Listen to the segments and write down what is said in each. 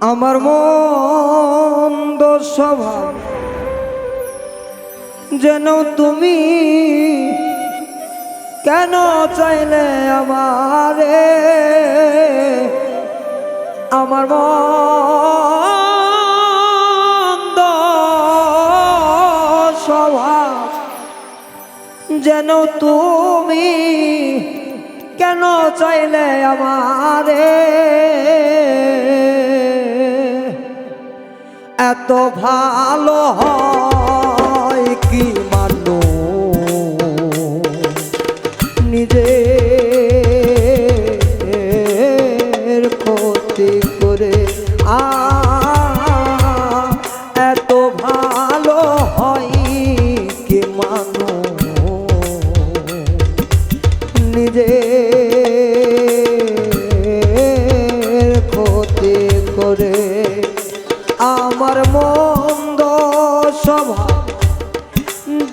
আমার মন্দ স্বভাব যেন তুমি কেন চাইলে আমারে, আমার মন্দ স্বভাব যেন তুমি কেন চাইলে আমারে, এত ভালো হয় কি মানুষ নিজের ক্ষতি করে, এত ভালো হয় কি মানুষ নিজের ক্ষতি করে। আমার মন্দ স্বভাব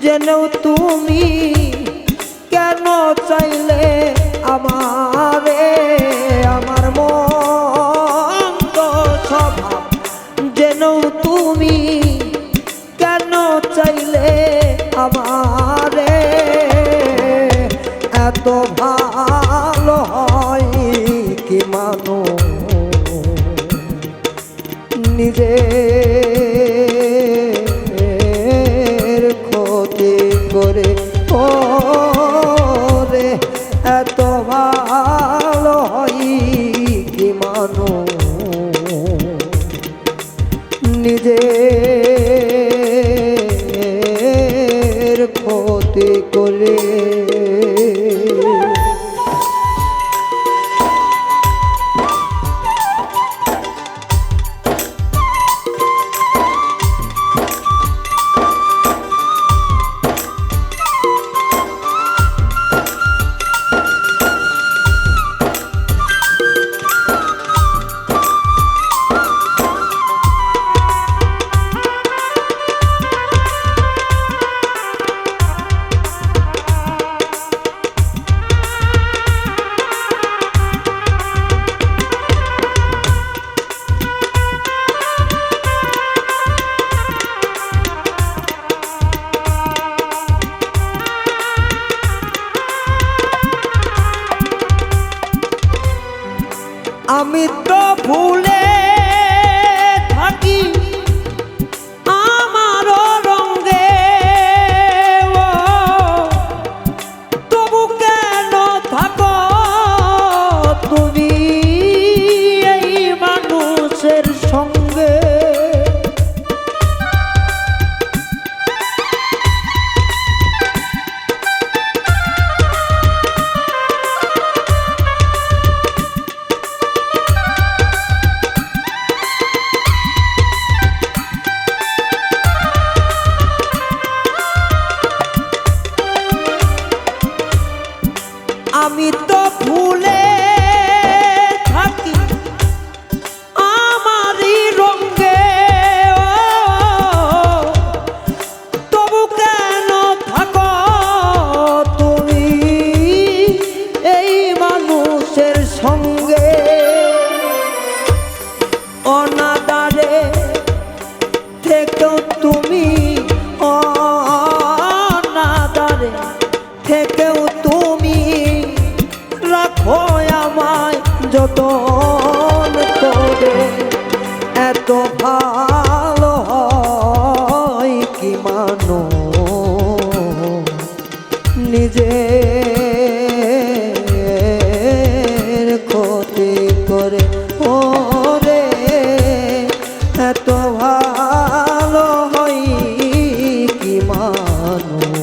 যেন তুমি কেন চাইলে আমারে, আমার মন্দ স্বভাব যেন তুমি কেন চাইলে আমারে, এত ভালো হয় কি মানুষ নিজের ক্ষতি করে, ও রে এত ভালো হয় কি মানুষ নিজের ক্ষতি করে। আমি তো ভুলে থাকি আমার রঙে, তবু কেন থাকো তুমি এই মানুষের সঙ্গে। আমি তো ভুলে থাকি আমারই রঙে, তবু কেন থাকো তুমি এই মানুষের সঙ্গে। অনাদারে থেকেও তুমি, অনাদারে থেকেও তুমি রাখো আমায় যতন করে, এত ভালো হয় কি মানুষ নিজের ক্ষতি করে, ও রে এত ভালো হয় কি মানুষ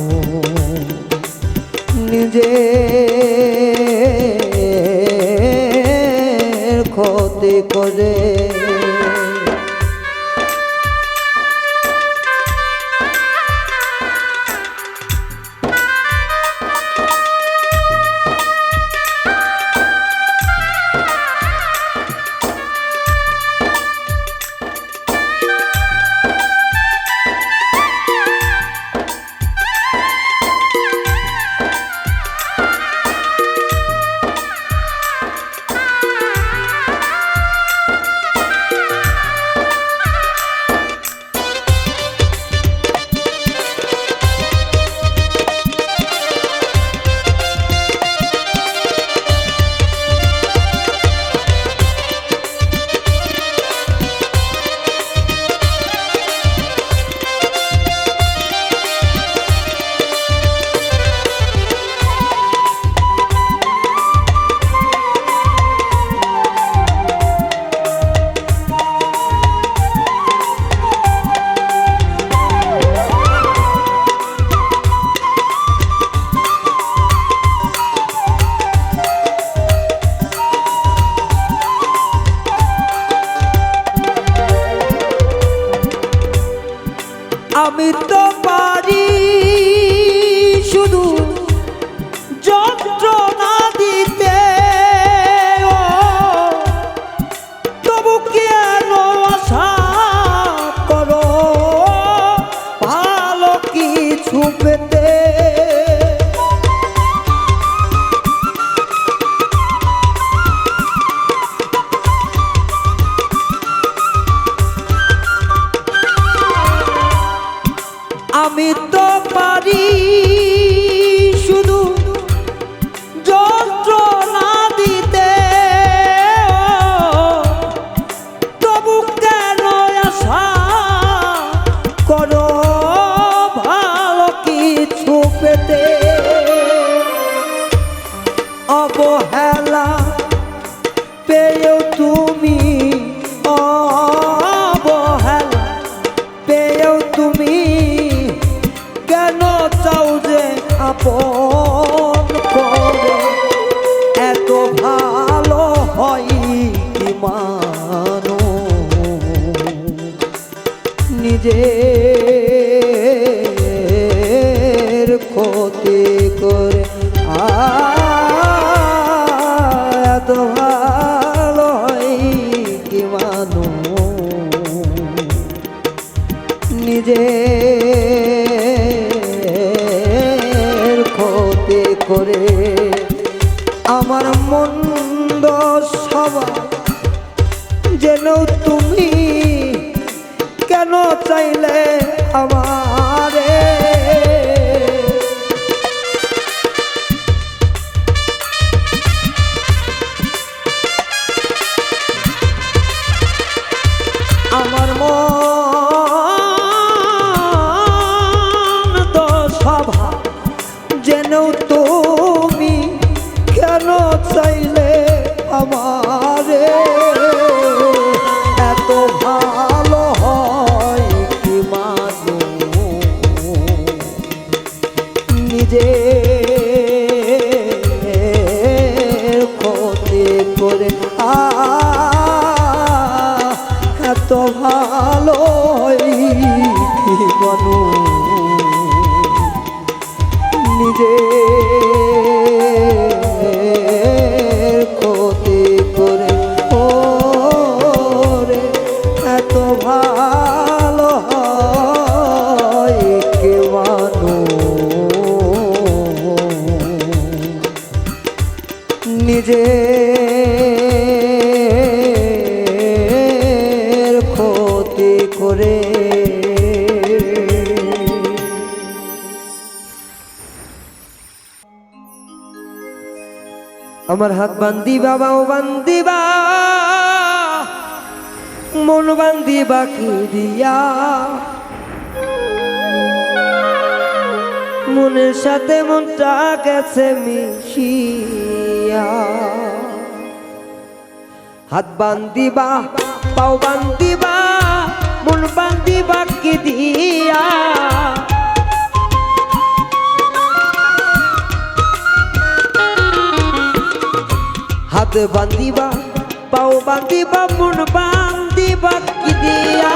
নিজের ক্ষতি করে। অবহেলা পেয়েও তুমি, অবহেলা পেয়েও তুমি কেন চাও যে আপন করে? এত ভালো হয় কি মানুষ নিজের ক্ষতি করে? এত ভালো হয় কি মানুষ নিজের ক্ষতি করে? আমার মন্দ স্বভাব যেন তুমি কেন চাইলে আমারে? আমার মন্দ স্বভাব যেন তুমি কেন চাইলে আমারে? এত ভালো হয় কি মানুষ নিজের ক্ষতি করে? এত ভালো হয় কি মানুষ নিজের ক্ষতি করে? ও রে এত ভালো হয় কি মানুষ নিজের ক্ষতি করে? আমার হাত বান্ধিবা বাও বান্ধিবা মন বান্ধিবা কি দিয়া? মনের সাথে মনটা গেছে মিশিয়া। হাত বান্ধিবা পাও বান্ধিবা মন বান্ধিবা কি দিয়া? হাত বান্ধিবা পাও বান্ধিবা মন বান্ধিবা কি দিয়া?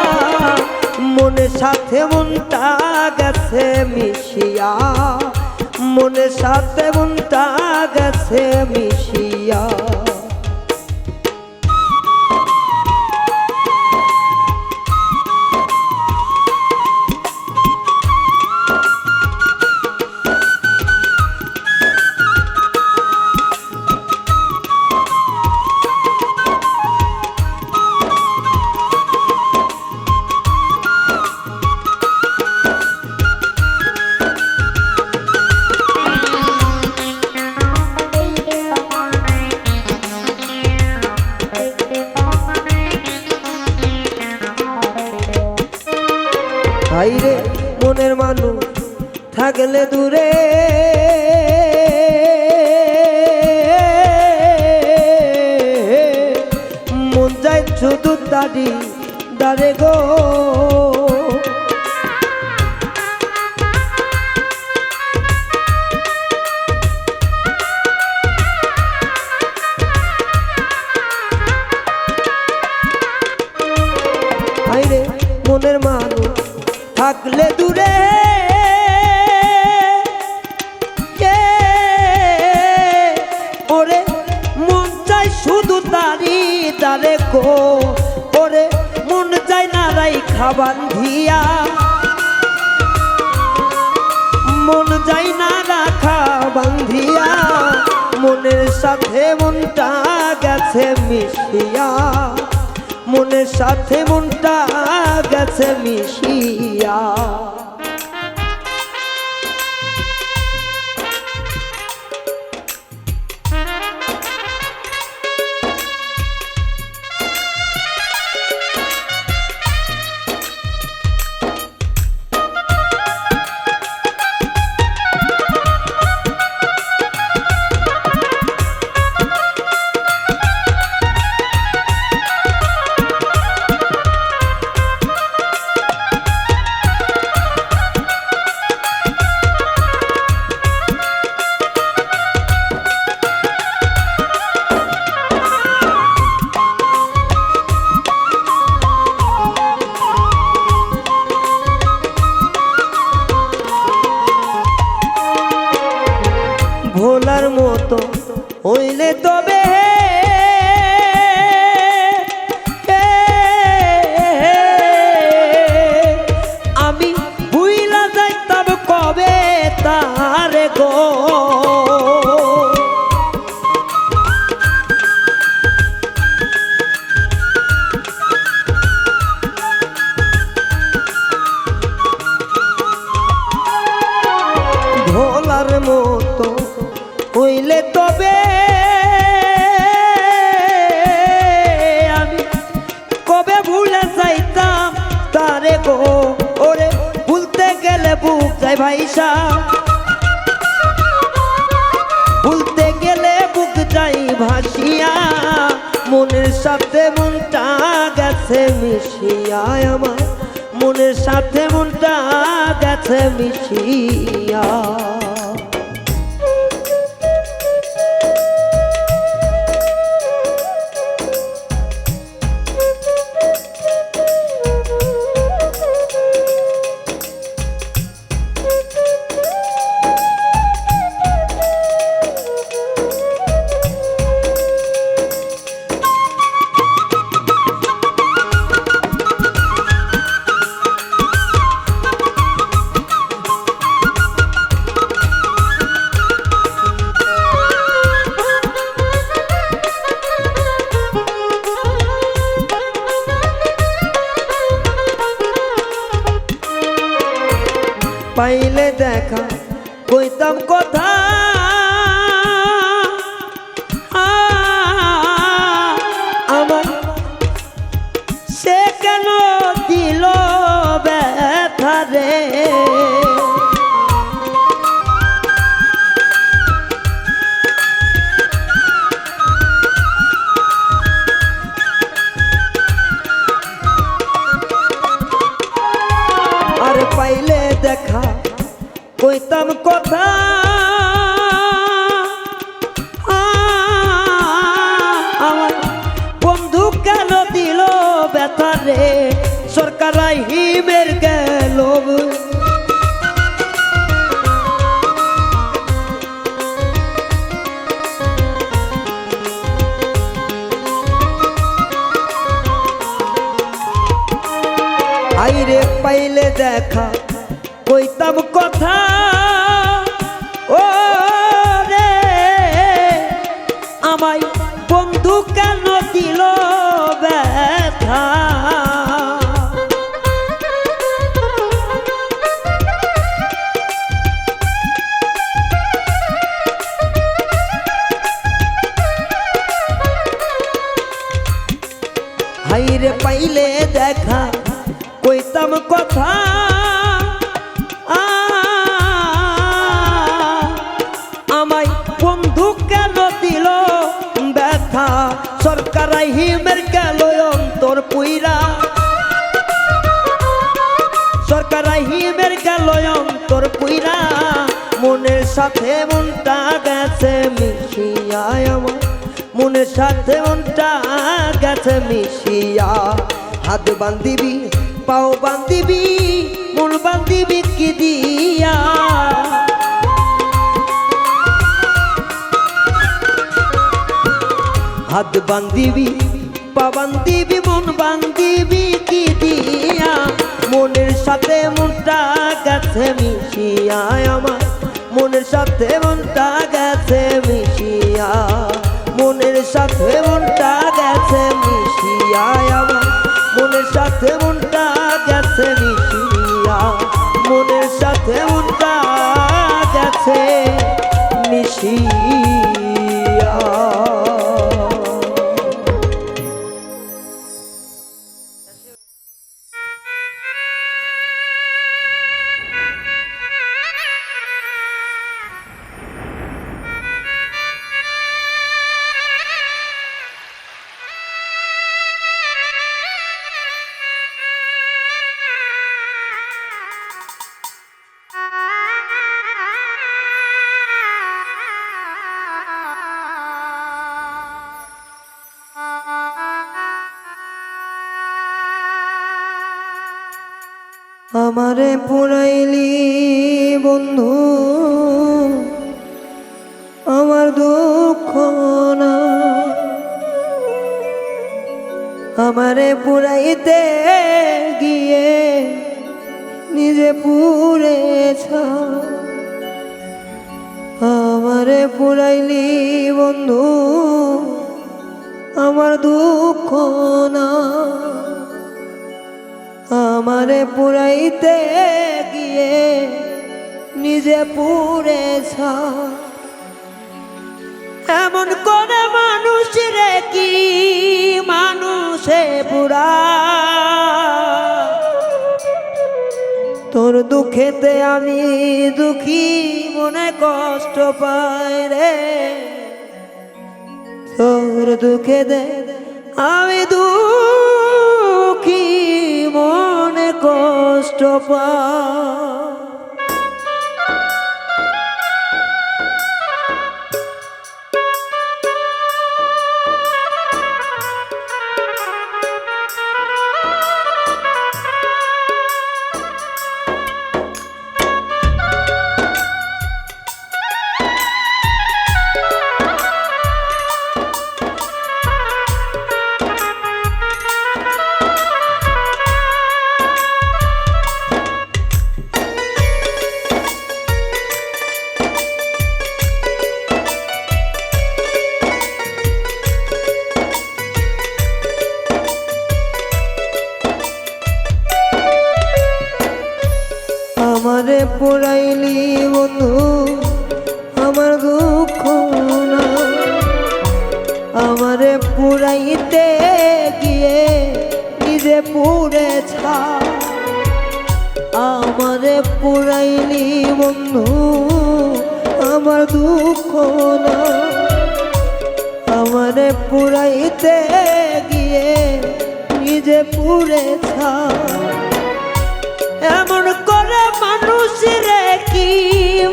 মনের সাথে মনটা গেছে মিশিয়া, মনের সাথে মনটা গেছে মিশিয়া। হাইরে মনের মানুষ থাকলে দূরে, মন যায় শুধু দাঁড়ি দাঁড়ে গো। হাইরে মনের মানুষ থাকলে দূরে, ওরে মন চাই শুধু দাঁড়ি দাঁড়ে গো। ওরে মন চাই না রাইখা বান্ধিয়া, মন যাই না রাখা বান্ধিয়া। মনের সাথে মনটা গেছে মিশিয়া, মনের সাথে মনটা গেছে মিশিয়া। ভোলার মতো হইলে তবে আমি ভুইলা যাইতাম কবে তারে গো। ভোলার মতো হইলে তবে আমি কবে ভুলে যাইতাম তারে গো। ওরে ভুলতে গেলে বুক যায় ভাইসা, ভুলতে গেলে বুক যাই ভাসিয়া, মনের সাথে মনটা গেছে মিশিয়া, আমার মনের সাথে মনটা গেছে মিশিয়া। পাইলে দেখা কইতাম কথা, আমার সে কেন দিল ব্যথা রে। আর পাইলে দেখা কইতাম কথা, আমার বন্ধু কেন দিল ব্যথা রে। সরকার হিমের গেল আইরে পাইলে দেখা কইতাম কথা, ও রে আমায় বন্ধু কেন দিল ব্যথা। হাইরে পাইলে দেখা কইতাম কথা, আমায় বন্ধু কেন দিল ব্যথা। সরকার হিমের গেল অন্তর পুইরা, সরকার হিমের গেল অন্তর পুইরা, মনের সাথে মনটা গেছে মিশিয়া, আমার মনের সাথে মনটা গেছে মিশিয়া। হাত বান্ধিবি পাও বান্ধিবি মন বান্ধিবি কি দিয়া, হাত বান্ধিবি পা বান্ধিবি মন বান্ধিবি কি দিয়া, মনের সাথে মনটা গেছে মিশিয়া, আমার মনের সাথে মনটা গেছে মিশিয়া, মনের সাথে মনটা গেছে মিশিয়া, আমার মনের সাথে মনটা গেছে মিশিয়া, মনের সাথে মনটা গেছে মিশিয়া। আমারে পুরাইলি বন্ধু, আমার আমার দুঃখ না আমারে পুরাইতে গিয়ে নিজে পুড়েছ আমারে পুরাইলি বন্ধু আমার দুঃখ না আমারে পুরাইতে গিয়ে নিজে পুড়েছ এমন করে মানুষ রে কি মানুষে পুরা তোর দুঃখেতে আমি দুঃখী মনে কষ্ট পাই রে তোর দুঃখেতে আমি দুঃখী মনে কষ্ট পাই আমারে পুরাইলি বন্ধু আমার দুঃখ না আমারে পুরাইতে গিয়ে নিজে পুড়েছ আমারে পুরাইলি বন্ধু আমার দুঃখ না আমারে পুরাইতে গিয়ে নিজে পুড়েছ এমন করে মানুষ রে কি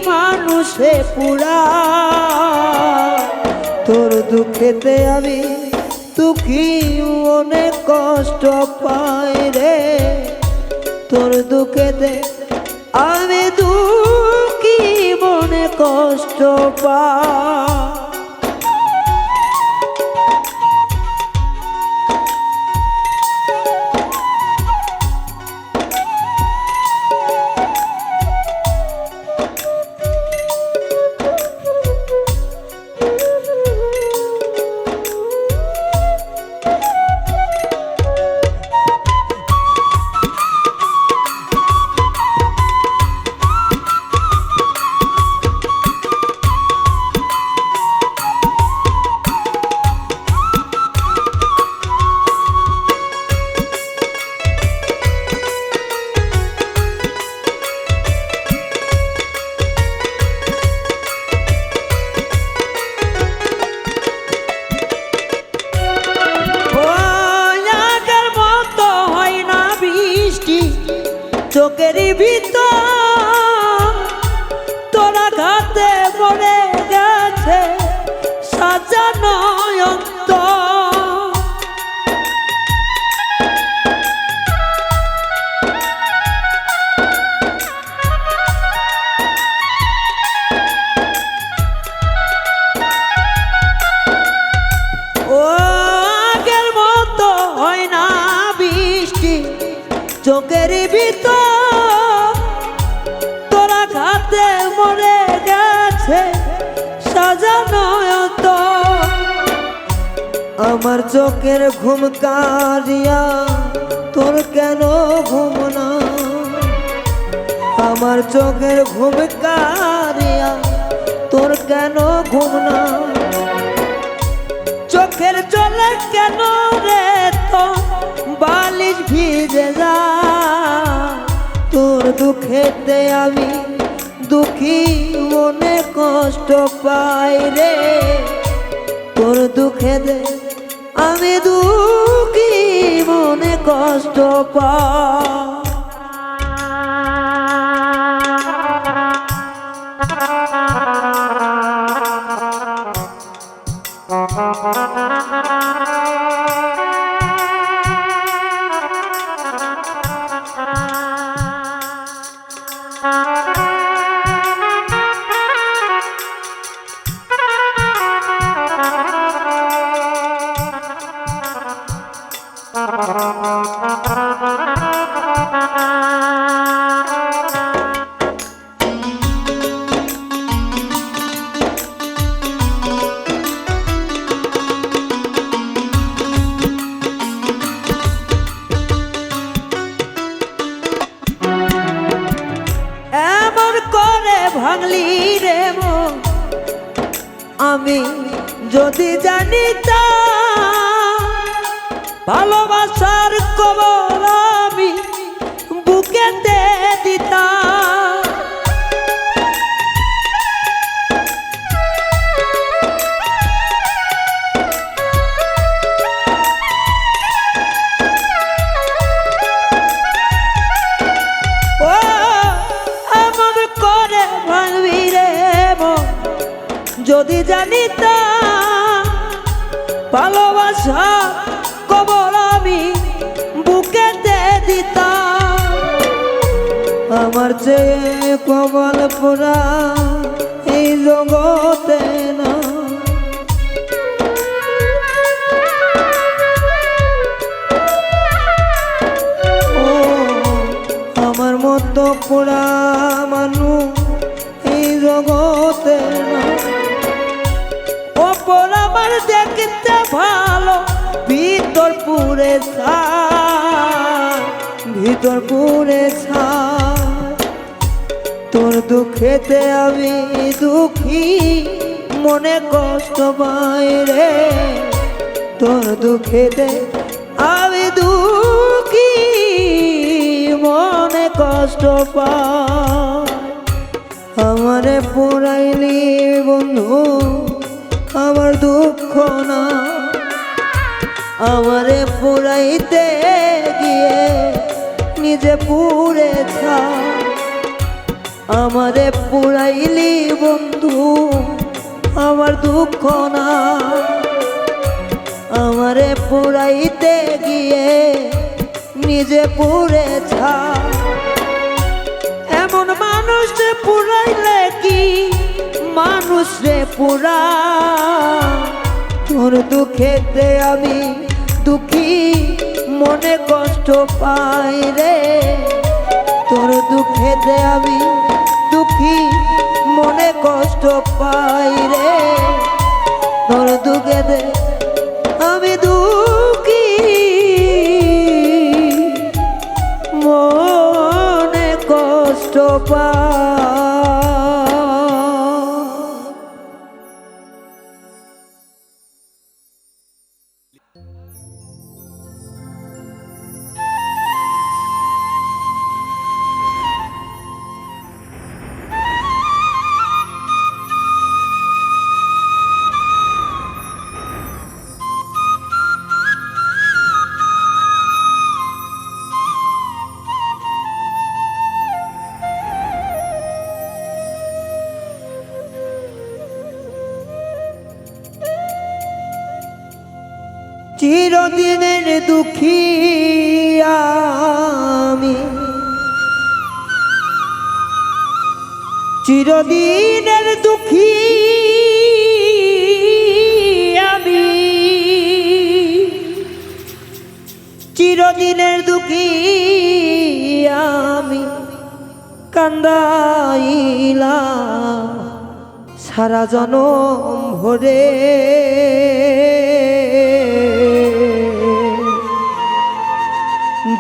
মানুষে পুরা তোর দুঃখেতে আমি দুঃখী অনেক কষ্ট পাই রে তোর দুঃখেতে আমি দুঃখী মনে কষ্ট পাই চোখের ভিতর তোরা ঘাতে মরে গেছে সাজানো অন্তর ও আগের মতো হয় না বৃষ্টি চোখের ভিতর তোরা ঘাতে মরে গেছে সাজানো তো আমার চোখের ঘুম কারিয়া তোর কেন ঘুম না আমার চোখের ঘুম কারিয়া তোর কেন ঘুম না চোখের জলে কেন রে তো বালিশ ভিজে যা তোর দুঃখেতে আমি দুঃখী মনে কষ্ট পাই রে তোর দুঃখেতে আমি দুঃখী মনে কষ্ট পাই আমি যদি জানিতাম ভালোবাসার কবর আমি বুকেতে দিতাম। ও এমন করে ভাঙবি রে মন যদি জানিতাম ভালোবাসা কবর আমি বুকেতে দিতাম। আমার চেয়ে কবল পোড়া এই জগতে না, ও আমার মতো পোড়া মানুষ এই জগতে না। ওপর আমার দেখতে ভালো ভিতর পুরে ভিতর পুরে তোর দুঃখেতে আমি দুঃখী মনে কষ্ট পাই রে। তোর দুঃখেতে আমি দুঃখী মনে কষ্ট পাই। আমারে পুরাইলি বন্ধু আমার দুঃখ না, আমারে পুরাইতে গিয়ে নিজে পুড়ে ছা। আমারে পুরাইলি বন্ধু আমার দুঃখ না, আমারে পুরাইতে গিয়ে নিজে পুড়ে ছা। এমন মানুষ পুরাইলে কি মানুষ রে পুরা। তোর দুঃখেতে আমি দুঃখী মনে কষ্ট পাই রে। তোর দুঃখেতে আমি দুঃখী মনে কষ্ট পাই রে। তোর দুঃখেতে আমি দুঃখী মনে কষ্ট পাই। চিরদিনের দুঃখী আমি, চিরদিনের দুঃখী আমি, চিরদিনের দুঃখী আমি কান্দাইলা সারা জনম ভরে।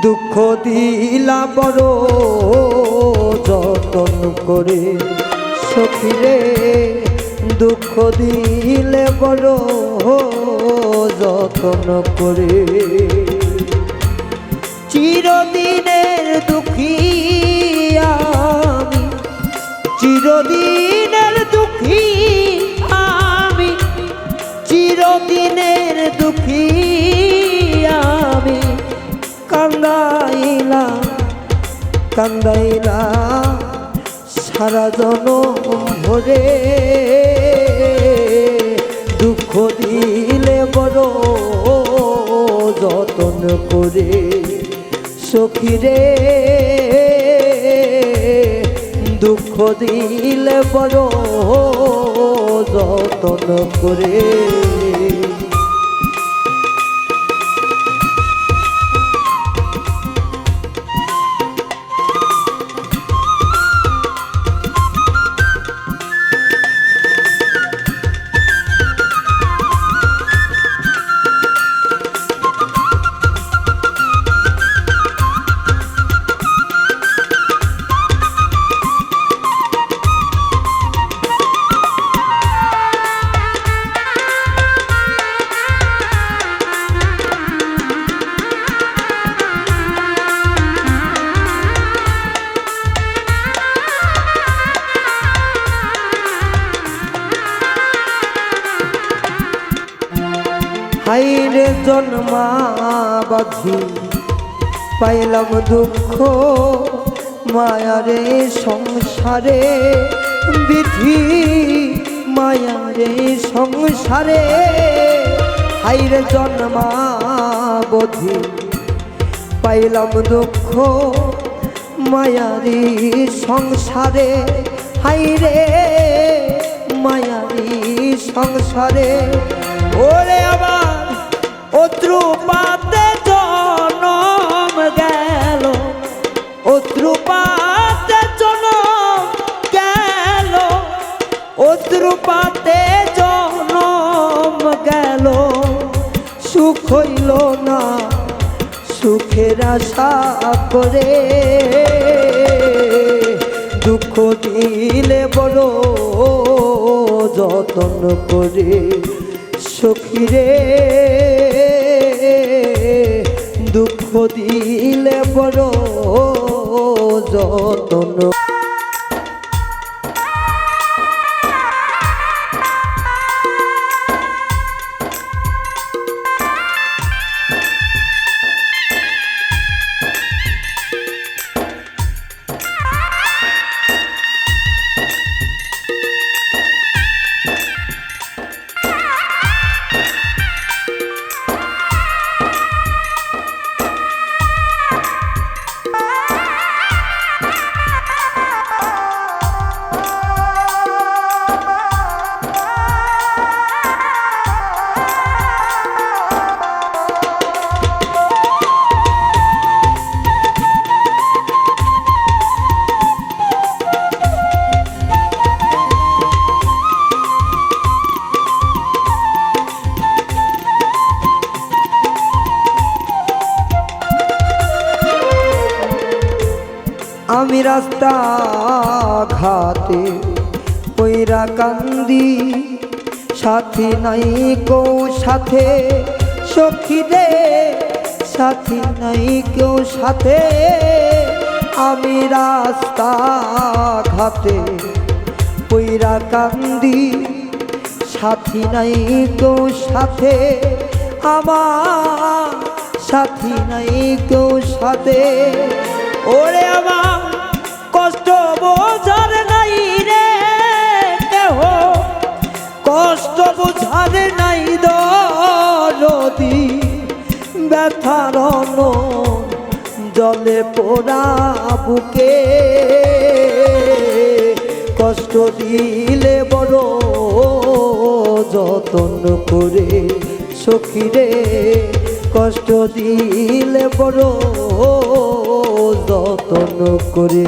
দুঃখ দিলা বড় যতন করে সখিরে, দুঃখ দিলে বড় যতন করে। চিরদিনের দুঃখী আমি, চিরদিনের দুঃখী আমি, চিরদিনের দুঃখী আমি কান্দাইলা কান্দাইলা সারা জনম ভরে। দুঃখ দিলে বড় যতন করে সখিরে, দুঃখ দিলে বড় যতন করে। হাইরে জন্মা বাঁধি পাইলাম দুঃখ মায়ারে সংসারে বিধি মায়ারে সংসারে হাইরে জন্মা বধি পাইলাম দুঃখ মায়ারি সংসারে হাইরে মায়ারি সংসারে ওরে আবার অদ্রুপাতে জনম গেল অদ্রুপাতে জনম গেল অদ্রুপাতে জনম গেল সুখ হইল না সুখের আশা করে দুঃখ দিলে বড় যতন করে সখীরে দুঃখ দিলে বড় যতন আমি রাস্তা ঘাটে পইরা কান্দি সাথী নাই কেউ সাথে সখী রে সাথী নাই কেউ সাথে আমি রাস্তা ঘাটে পইরা কান্দি সাথী নাই কেউ সাথে আমার সাথী নাই কেউ সাথে ওরে আমার কষ্ট বোঝার নাই রে কেহ কষ্ট বোঝার নাই দরদি ব্যথার জলে পোড়া বুকে কষ্ট দিলে বড় যতন করে সখীরে কষ্ট দিলে বড় যতন করে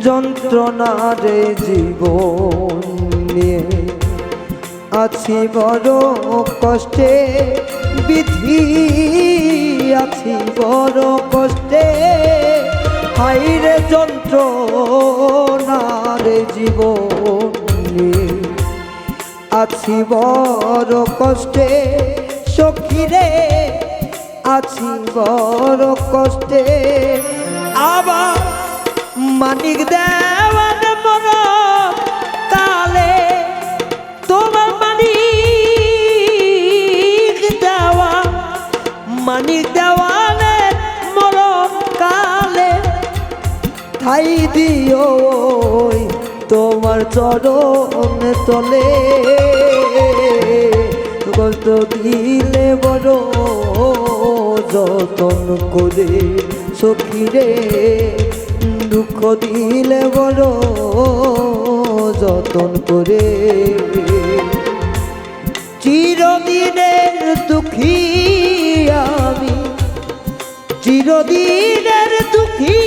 যন্ত্রণার জীবন নিয়ে আছি বড় কষ্টে বিধি আছি বড় কষ্টে হাইরে যন্ত্রণার জীবন নিয়ে আছি বড় কষ্টে সখীরে আছি বড় কষ্টে আবার মানিক দেওয়ান মর তালে তোমার মানিক দেওয়ানে মর কালে ঠাই দিও তোমার চরণ তলে কষ্ট দিলে বড় যতন করে সখিরে দুঃখ দিলে বড় যতন করে চিরদিনের দুঃখী আমি চিরদিনের দুঃখী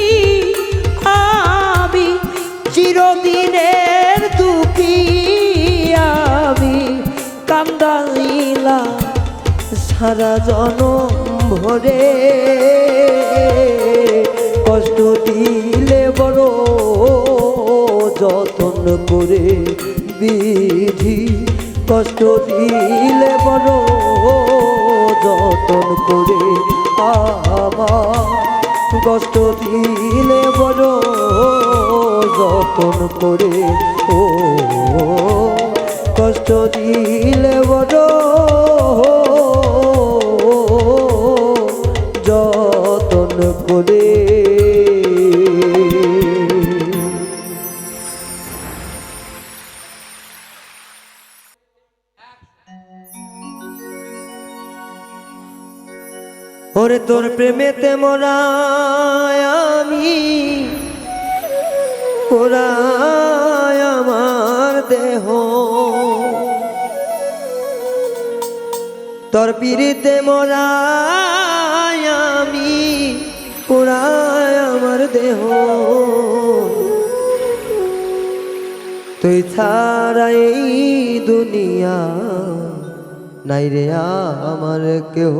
আমি চিরদিনের দুঃখী আমি কান্দাইলা সারা জনম ভরে কষ্ট দিলে বড় যতন করে বিধি কষ্ট দিলে বড় যতন করে আমার কষ্ট দিলে বড় যতন করে ও কষ্ট দিলে বড় যতন করে ওরে তোর প্রেমেতে মরা আমি পোড়ায় আমার দেহ তোর পিড়িতে মরা আমি পোড়ায় আমার দেহ তুই ছাড়া এই দুনিয়া নাই রে আমার কেউ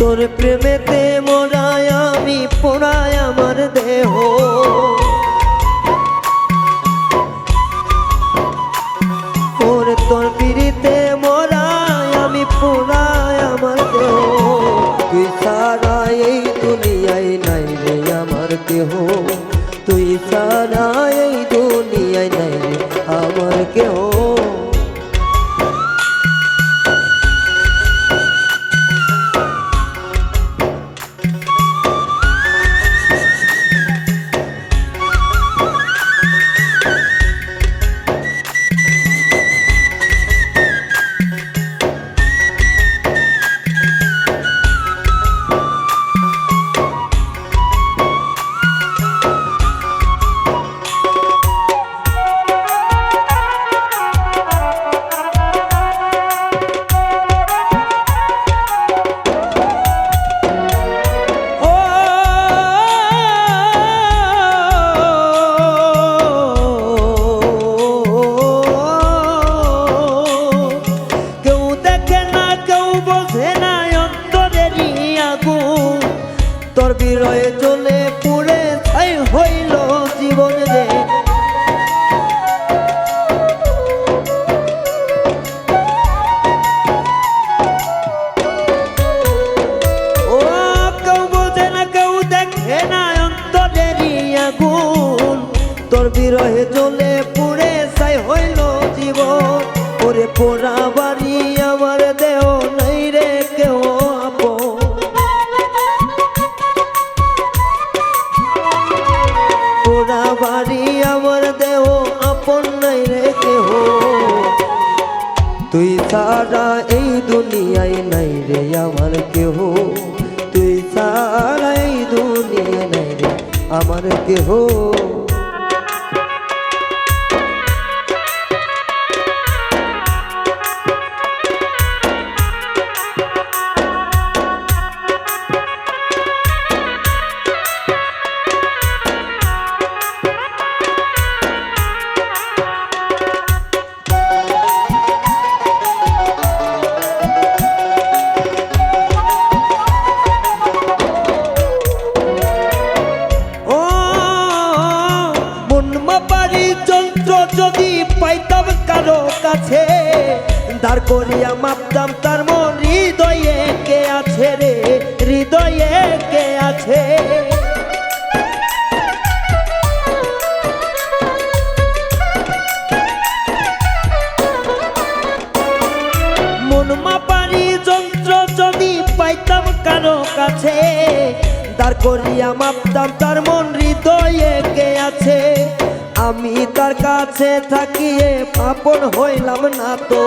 তোর প্রেমেতে মরায় আমি পোড়ায় আমার দেহ ওরে তোর পিড়িতে মরায় আমি পোড়ায় আমার দেহ তুই ছাড়া এই দুনিয়ায় নাই রে আমার কেহ তুই ছাড়া এই দুনিয়ায় নাই রে আমার কেহ তোর বিরয়ে জ্বলে পুড়ে ছাই হইল জীবন রে ও কেউ বোঝে না কেউ দেখে না অন্তরেরই আগুন তোর বিরয়ে জ্বলে পুড়ে ছাই হইল জীবন ওরে পোড়া বাড়ি আমার দেহ নাই রে কেউ আপন পোড়া বাড়ি আমার দেহ আপন নাই রে কেহ তুই ছাড়া এই দুনিয়ায় নাই রে আমার কেহ তুই ছাড়া এই দুনিয়ায় নাই রে আমার কেহ যদি পাইতাম কারো কাছে দাঁড় করিয়া মাপতাম তার মন হৃদয়ে কে আছে রে হৃদয়ে কে আছে করিয়া মাপতাম তার মন হৃদয়ে কে আছে। আমি তার কাছে থাকিয়ে আপন হইলাম না তো।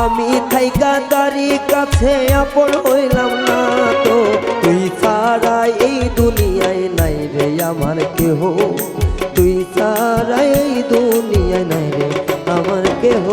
আমি থাইকা তারি কাছে আপন হইলাম না তো। তুই ছাড়া এই দুনিয়ায় নাই রে আমার কেহ, তুই ছাড়া এই দুনিয়ায় নাই রে আমার কেহ।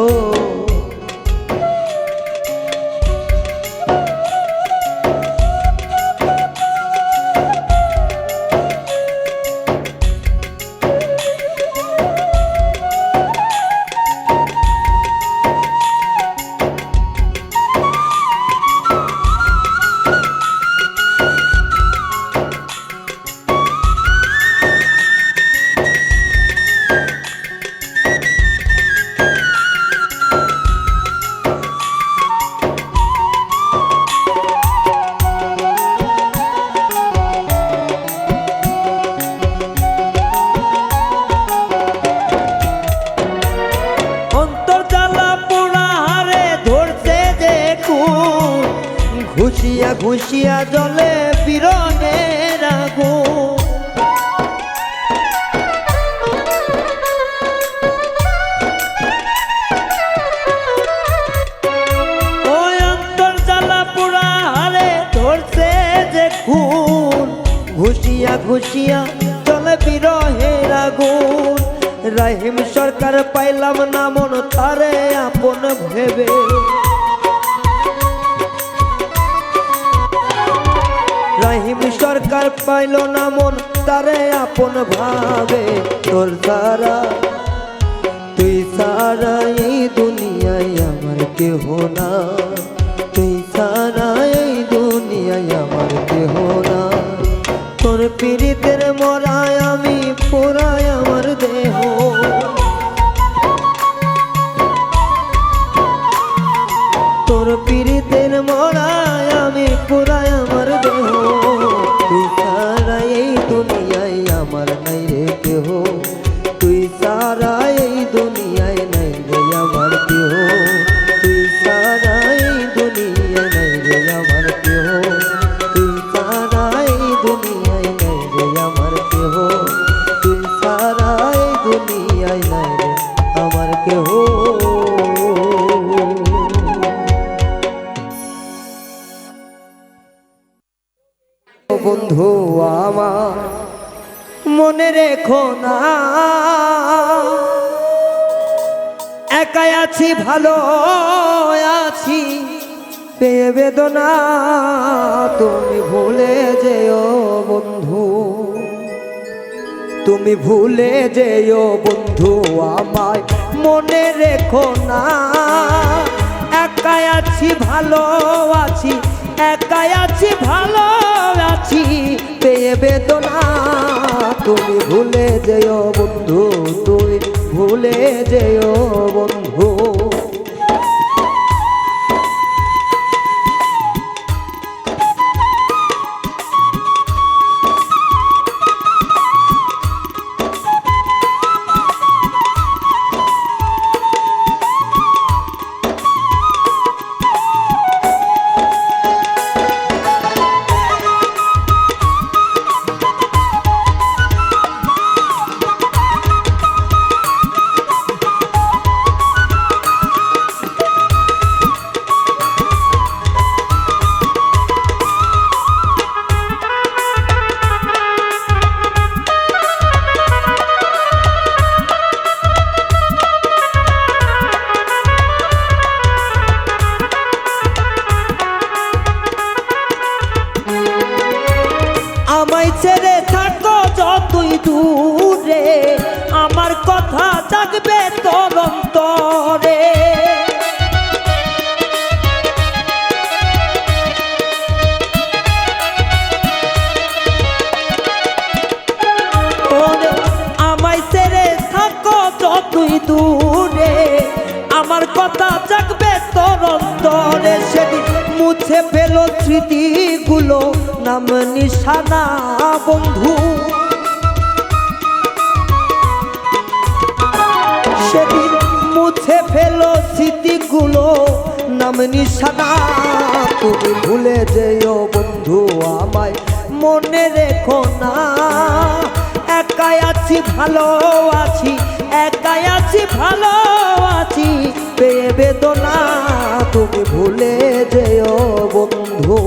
ঘুষিয়া ঘুষিয়া জলে বিরনের আগুন। ওই অন্তর জ্বালা পোড়া হারে ধরছে যে খুন। ঘুষিয়া ঘুষিয়া জলে বিরহের আগুন। রহিম সরকার পাইলাম না মন তারে আপন ভেবে। রহিম সরকার পাইল না মন তারে আপন ভাবে। তোর সারা তুই সারা এই দুনিয়ায় আমার কেহ না, তুই সারা এই দুনিয়ায় আমার কেহ না। তোর পীড়িতের মরায় আমি পোড়ায় আমার দেহ। তোর পীড়িতের মরায় আমি পোড়ায় আমার দেহ। তুই সারা এই দুনিয়ায় আমার নাই রে কেহ, তুই সারা এই দুনিয়ায় নাই রে আমার কেহ। তুই সারা এই দুনিয়ায় নাই রে আমার কেহ, তুই সারা এই দুনিয়ায় নাই রে আমার কেহ, তুই সারা এই দুনিয়ায় নাই রে আমার কেহ। বন্ধু আমার মনে রেখো না, একাই আছি ভালো আছি পেয়ে বেদনা। তুমি ভুলে যেও বন্ধু, তুমি ভুলে যেও বন্ধু আমায় মনে রেখো না। একাই আছি ভালো আছি, একাই আছি ভালো আছি পেয়ে বেদনা। তুমি ভুলে যেও বন্ধু, তুই ভুলে যেও বন্ধু। ছেড়ে থাকো যতই দূরে, আমার কথা জাগবে তোর অন্তরে। আমায় ছেড়ে থাকো যতই দূরে, আমার কথা জাগবে তোর অন্তরে। সেদিন মুছে ফেলো স্মৃতিগুলো, নাম নিশানা বন্ধু। সেদিন মুছে ফেলো স্মৃতিগুলো, নাম নিশানা তুমি ভুলে যেও বন্ধু আমায় মনে রেখো না একাই আছি ভালো আছি একাই আছি ভালো আছি পেয়ে বেদনা তুমি ভুলে যেও বন্ধু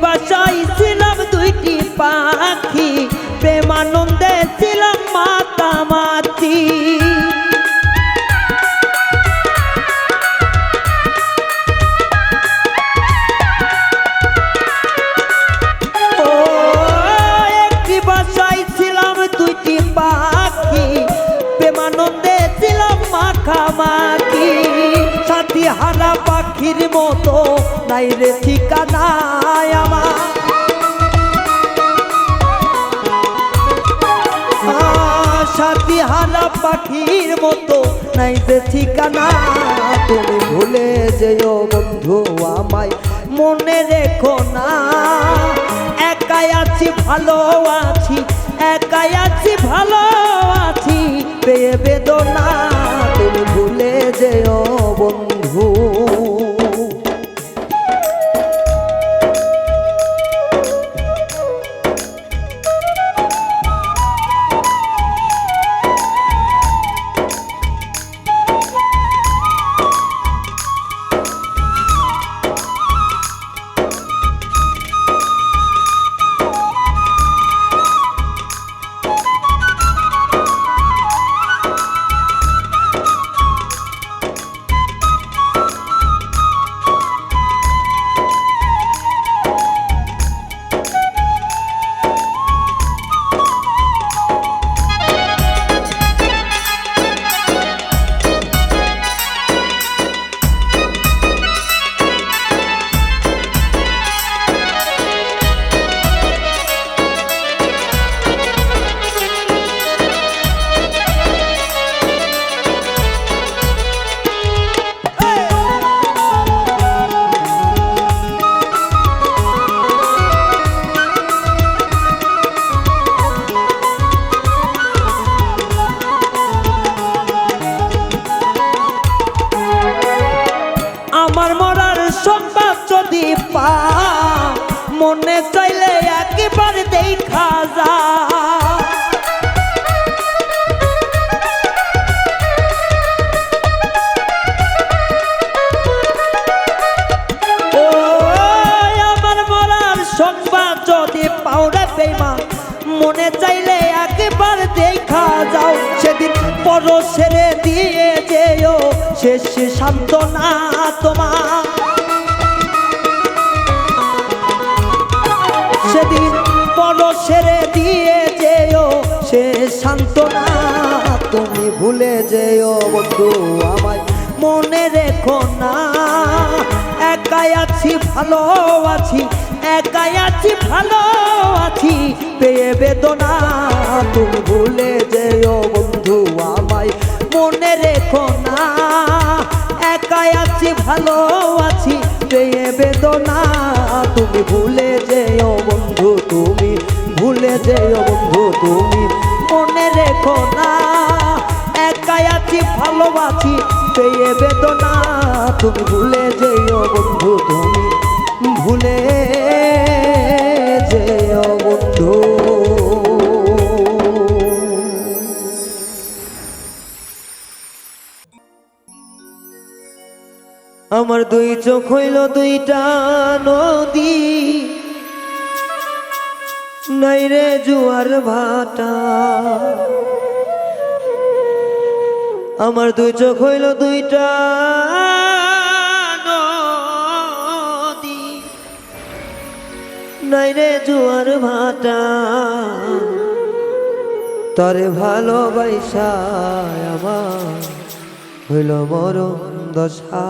বাসাইছিলাম দুইটি পাখি প্রেমানন্দে ছিলাম মাতামাতি ও একটি বাসাইছিলাম দুইটি পাখি প্রেমানন্দে ছিলাম মাখামাখি সাথী হারা পাখির মতো নাই রে ঠিকানা আমার সাথী হারা পাখির মতো নাই যে ঠিকানা তুমি ভুলে যেও বন্ধু আমায় মনে রেখো না একাই আছি ভালো আছি একাই আছি ভালো আছি পেয়ে বেদনা তুমি ভুলে যেও বন্ধু আমার মরার সংবাদ যদি পা মনে চাইলে একবার দেখা যা ও আমার মরার সংবাদ যদি পাও রে বেঈমান মনে চাইলে একবার দেখা যাও সেদিন পর ছেড়ে দিয়ে যেও শেষ সান্ত্বনা তোমার সেদিন পর ছেড়ে দিয়ে যেও শেষ সান্ত্বনা তুমি ভুলে যেও বন্ধু আমায় মনে রেখো না একাই আছি ভালো আছি একাই আছি ভালো আছি পেয়ে বেদনা তুমি ভুলে যেও বন্ধু আমায় মনে রেখো না একাই আছি ভালো আছি পেয়ে বেদনা তুমি ভুলে যেও বন্ধু তুমি ভুলে যেও বন্ধু তুমি মনে রেখো না একাই আছি ভালো আছি পেয়ে বেদনা তুমি ভুলে যেও বন্ধু তুমি ভুলে যেও বন্ধু আমার দুই চোখ হইল দুইটা নদী নাই রে জোয়ার ভাটা আমার দুই চোখ হইল দুইটা নাই রে জোয়ার ভাটা তরে ভালোবাসা আমার হইল মরণ দশা।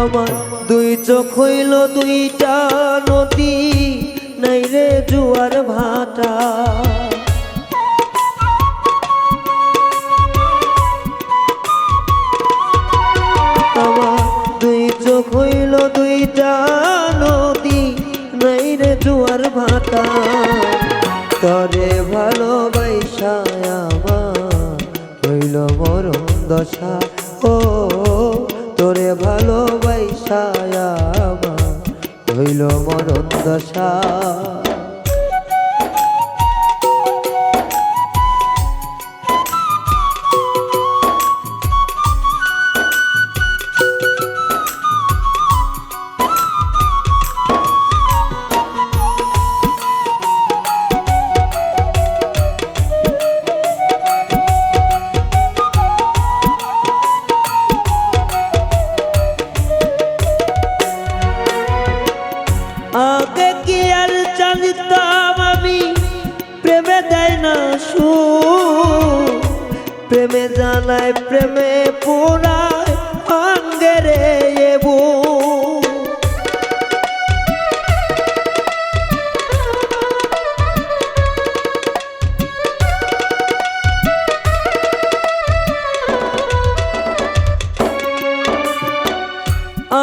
আমার দুই চোখ হইল দুইটা নদী নাই রে জোয়ার ভাটা আমার দুই চোখ হইল দুইটা নদী নাই রে জোয়ার ভাটা তরে ভালোবাসা আমার হইল মরণ দশা। ও তোরে ভালোবাসা আমার হইল মরণ দশা। আগে কি আর জানতাম আমি প্রেমে দেয় না সুখ প্রেমে জানায় প্রেমে পোড়ায় ভাঙ্গে রে বুক।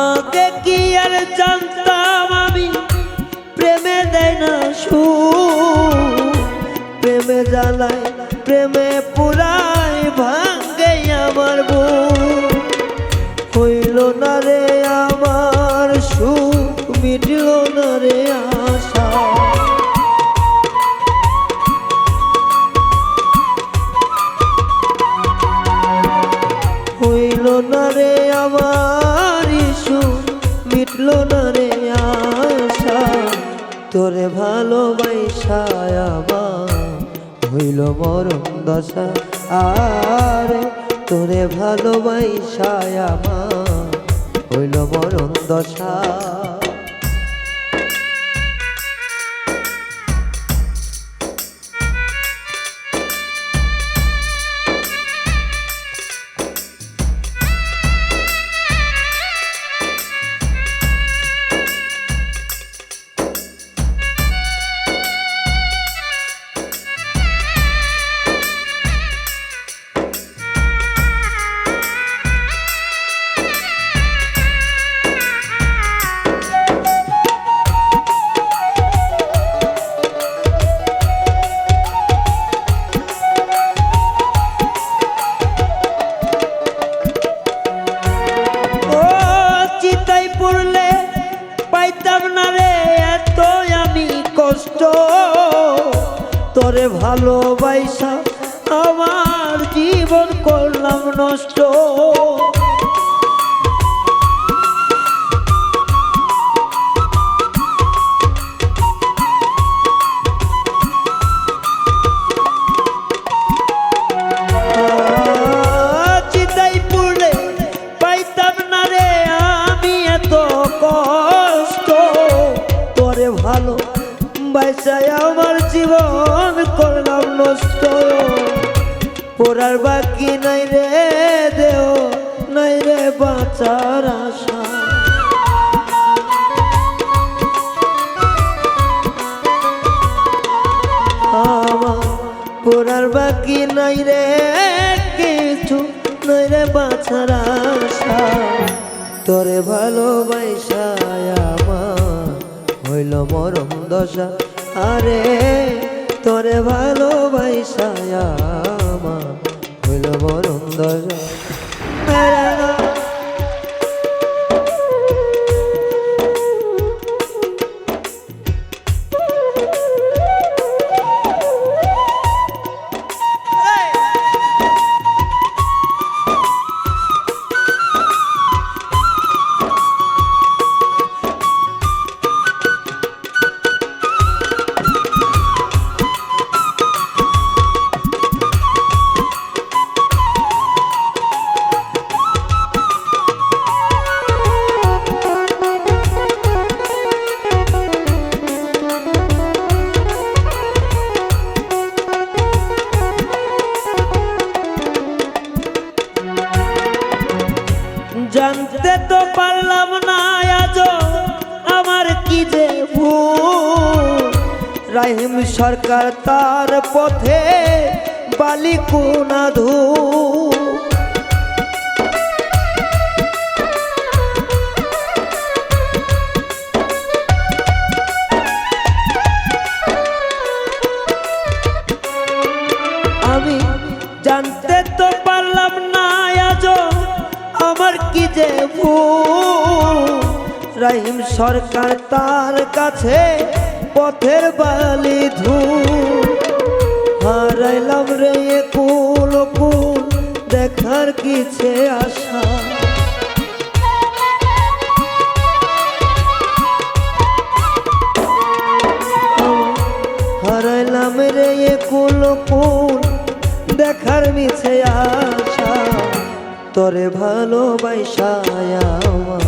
আগে কি আর জানতাম আমি প্রেমে দেয় না সুখ প্রেমে জ্বালায় প্রেমে পুরায় ভাঙ্গে আমার বুক। হইল না রে আমার সুখ মিটল না রে আশা হইল না রে আমার সুখ মিটল না রে আশা তোরে ভালোবাসা আমার হইল মরণ দশা। আরে তোরে ভালোবাসা আমার হইল মরণ দশা। কষ্ট তোরে ভালোবাসা আমার জীবন করলাম নষ্ট। চিতাই পুড়লে পাইতাম না রে আমি এত কষ্ট তোরে ভালো বাইসায় আমার জীবন করলাম নষ্ট। পোড়ার বাকি নাই রে দেও নাই রে বাঁচার আশা আমার পোড়ার বাকি নাই রে কিছু নাই রে বাঁচার আশা তোরে ভালোবাসা আমার হইল মরণ দশা। আরে তোরে ভালোবাসা আমার হইল মরণ দশা। জানতে তো পারলাম না আজও আমার কি যে ভুল। রাহিম সরকার তার পথে বালিকুনা ধু। আমি জানতে তো পারলাম না আজও আমার কি যে ভুল। রাহিম সরকার তার কাছে পথের বালি ধূল। হারাইলাম রে কুল কুল দেখার কিছে আশা। হারাইলাম রে কুল কুল দেখার মিছে আশা। তোরে ভালোবাসা আমার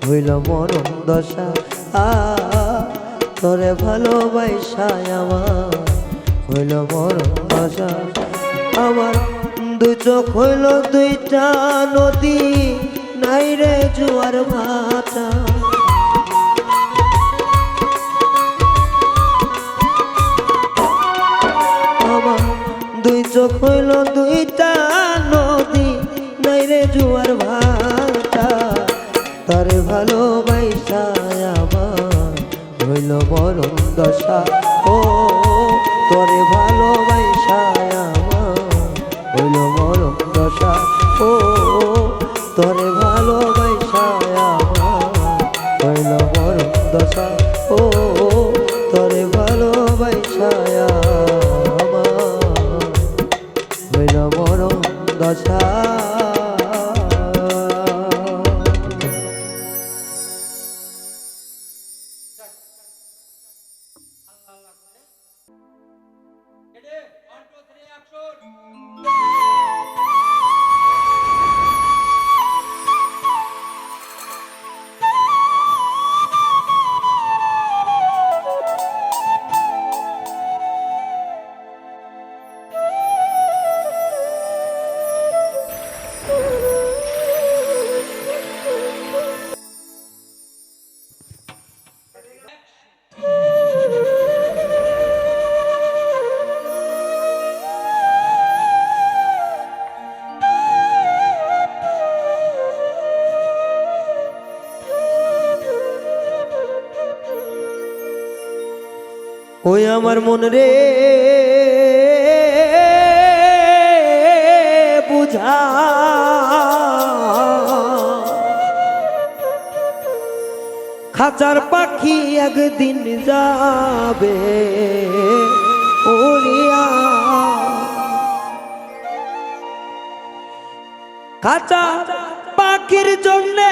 হইল মরণ দশা। তোরে ভালোবাসা আমার হইল মরণ দশা। আমার দুই চোখ হইল দুইটা নদী, নাই রে জোয়ার ভাটা। আমার দুই চোখ হইল দুইটা নদী, নাই রে জোয়ার ভাটা। তারে ভালোবাসা আমার হইল মরণ দশা। ও তোরে ভালোবাসা আমার হইল মরণ দশা। ও তোরে ভালোবাসা আমার হইল মরণ দশা। ও তোরে ভালোবাসা আমার হইল মরণ দশা। ওই আমার মন রে বুঝা, খাঁচার পাখি একদিন যাবে উড়িয়া। খাঁচা পাখির জন্যে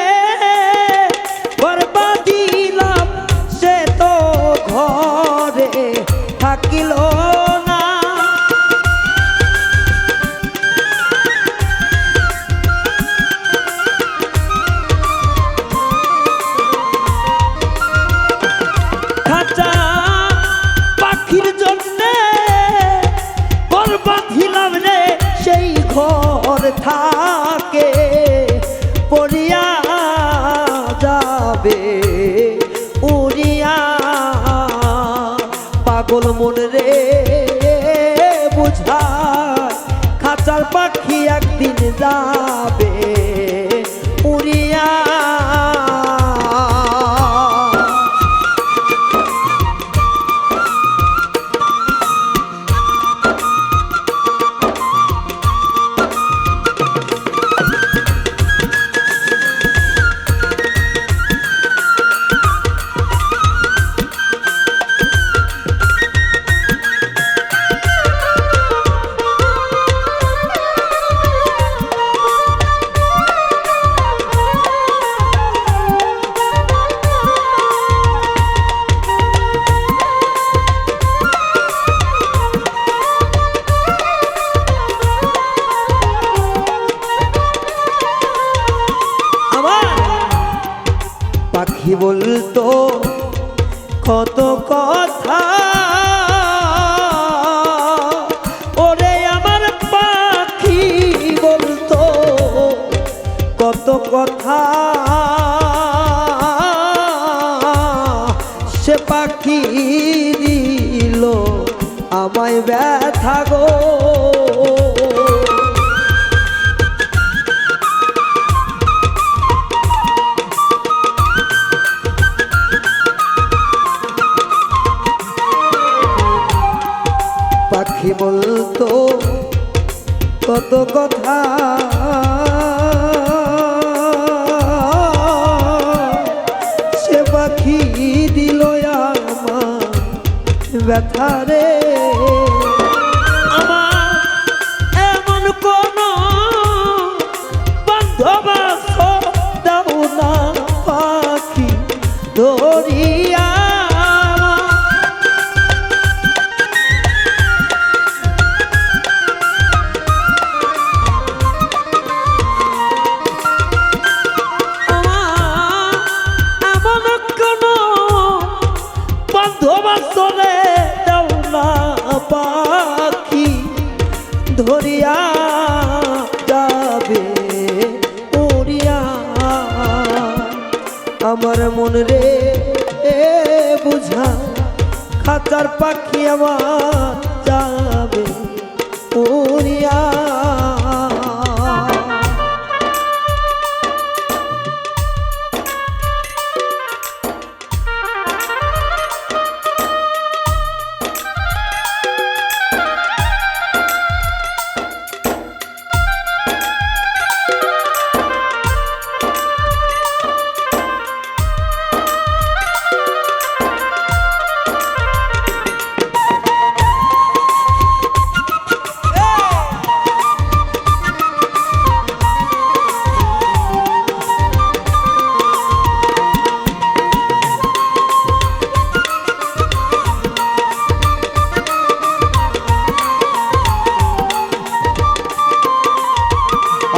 বরবাদিলাম, সে তো ঘরে থাকিল না। খাঁচা পাখির জন্যে বরবাদিলাম রে, সেই ঘর থাকে পড়িয়া যাবে উড়িয়া। পাগল মন রে বুঝা, খাঁচার পাখি একদিন যাবে উড়িয়া। আমায় ব্যথা গো। পাখি বলতো কত কথা, সে পাখি দিল আমার ব্যথা রে। আমার এমন কোন বান্ধব দাও না পাখি ধরিয়া, চলে দাও না পাখি ধরিয়া যাবে উড়িয়া। আমার মন রে বুঝা খাঁচার পাখি আমার যাবে উড়িয়া।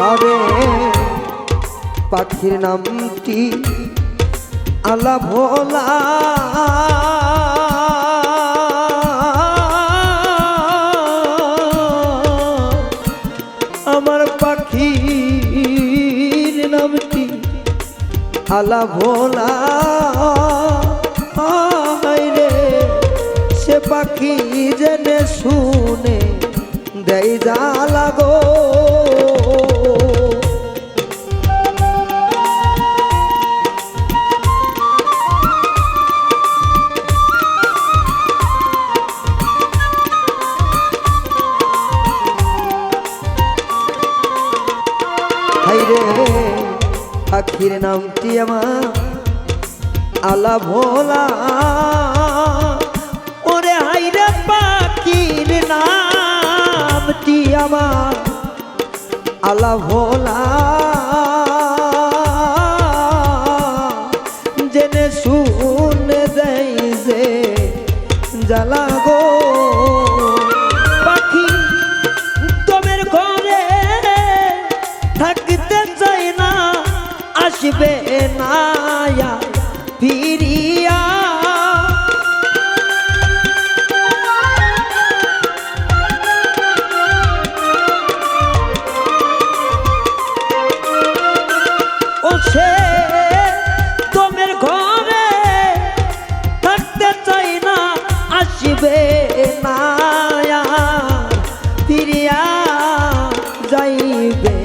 আরে পাখির নামটি আলা ভোলা, আমার পাখির নামটি আলা ভোলা। রে সে পাখি জেনে শুনে দেয় জ্বালা গো। হাইরে পাখির নামটি আমার আলা ভোলা, ওরে হাইরে পাখির নামটি আমার আলা ভোলা। জেনে শুনে দেয় যে জ্বালা গো। পাখি তোমের ঘরে থাকতে চাই না, আসবে না ফিরিয়া। ও সে তোমের ঘরে থাকতে চাই না, আসবে না ফিরিয়া যাইবে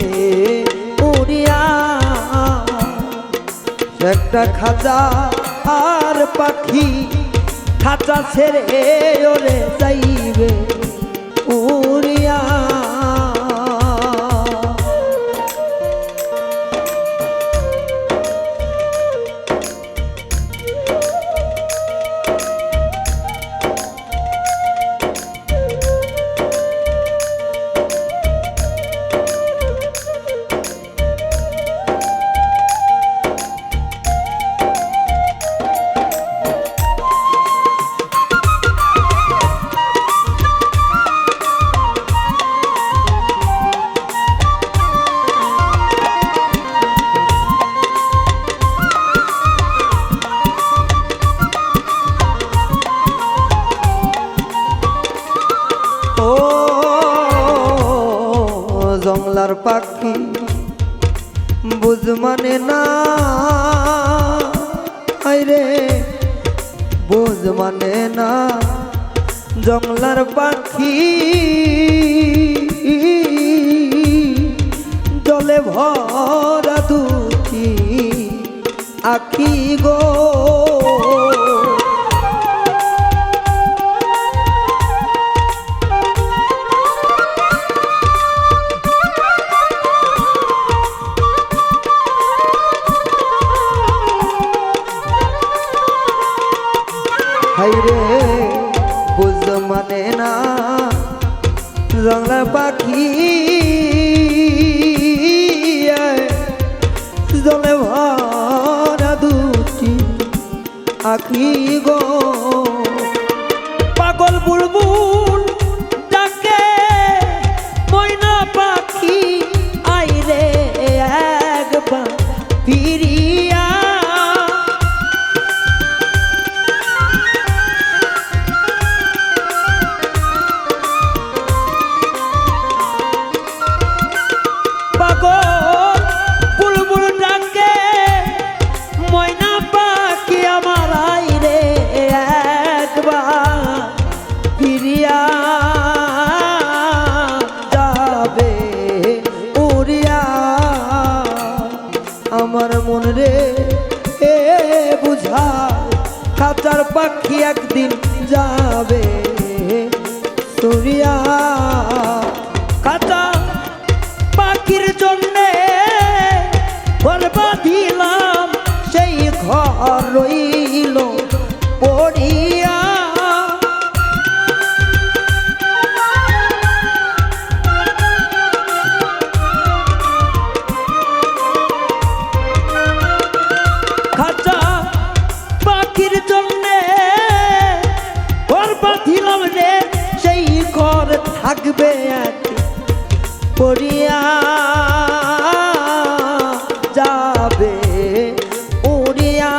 উড়িয়া। একটা খাঁচা আর পাখি খাঁচা ছেড়ে ওরে যাইবে উড়িয়া। জংলার পাখি বুঝ মানে না, আইরে বুঝ মানে না। জংলার পাখি জলে ভরা দুটি আখি গো হাইরে বুঝ মানে না জংলার পাখি জলে ভরা দুটি আখি গো পাগল বুলবুল ডাকে ময়না পাখি আইরে একবার ফিরিয়া আমার মন রে এ বুঝায় খাঁচার পাখি একদিন যাবে সুরিয়া খাঁচা পাখির জন্যে ঘর বাঁধিলাম সেই ঘর রইল পড়িয়া থাকবে পড়িয়া যাবে উড়িয়া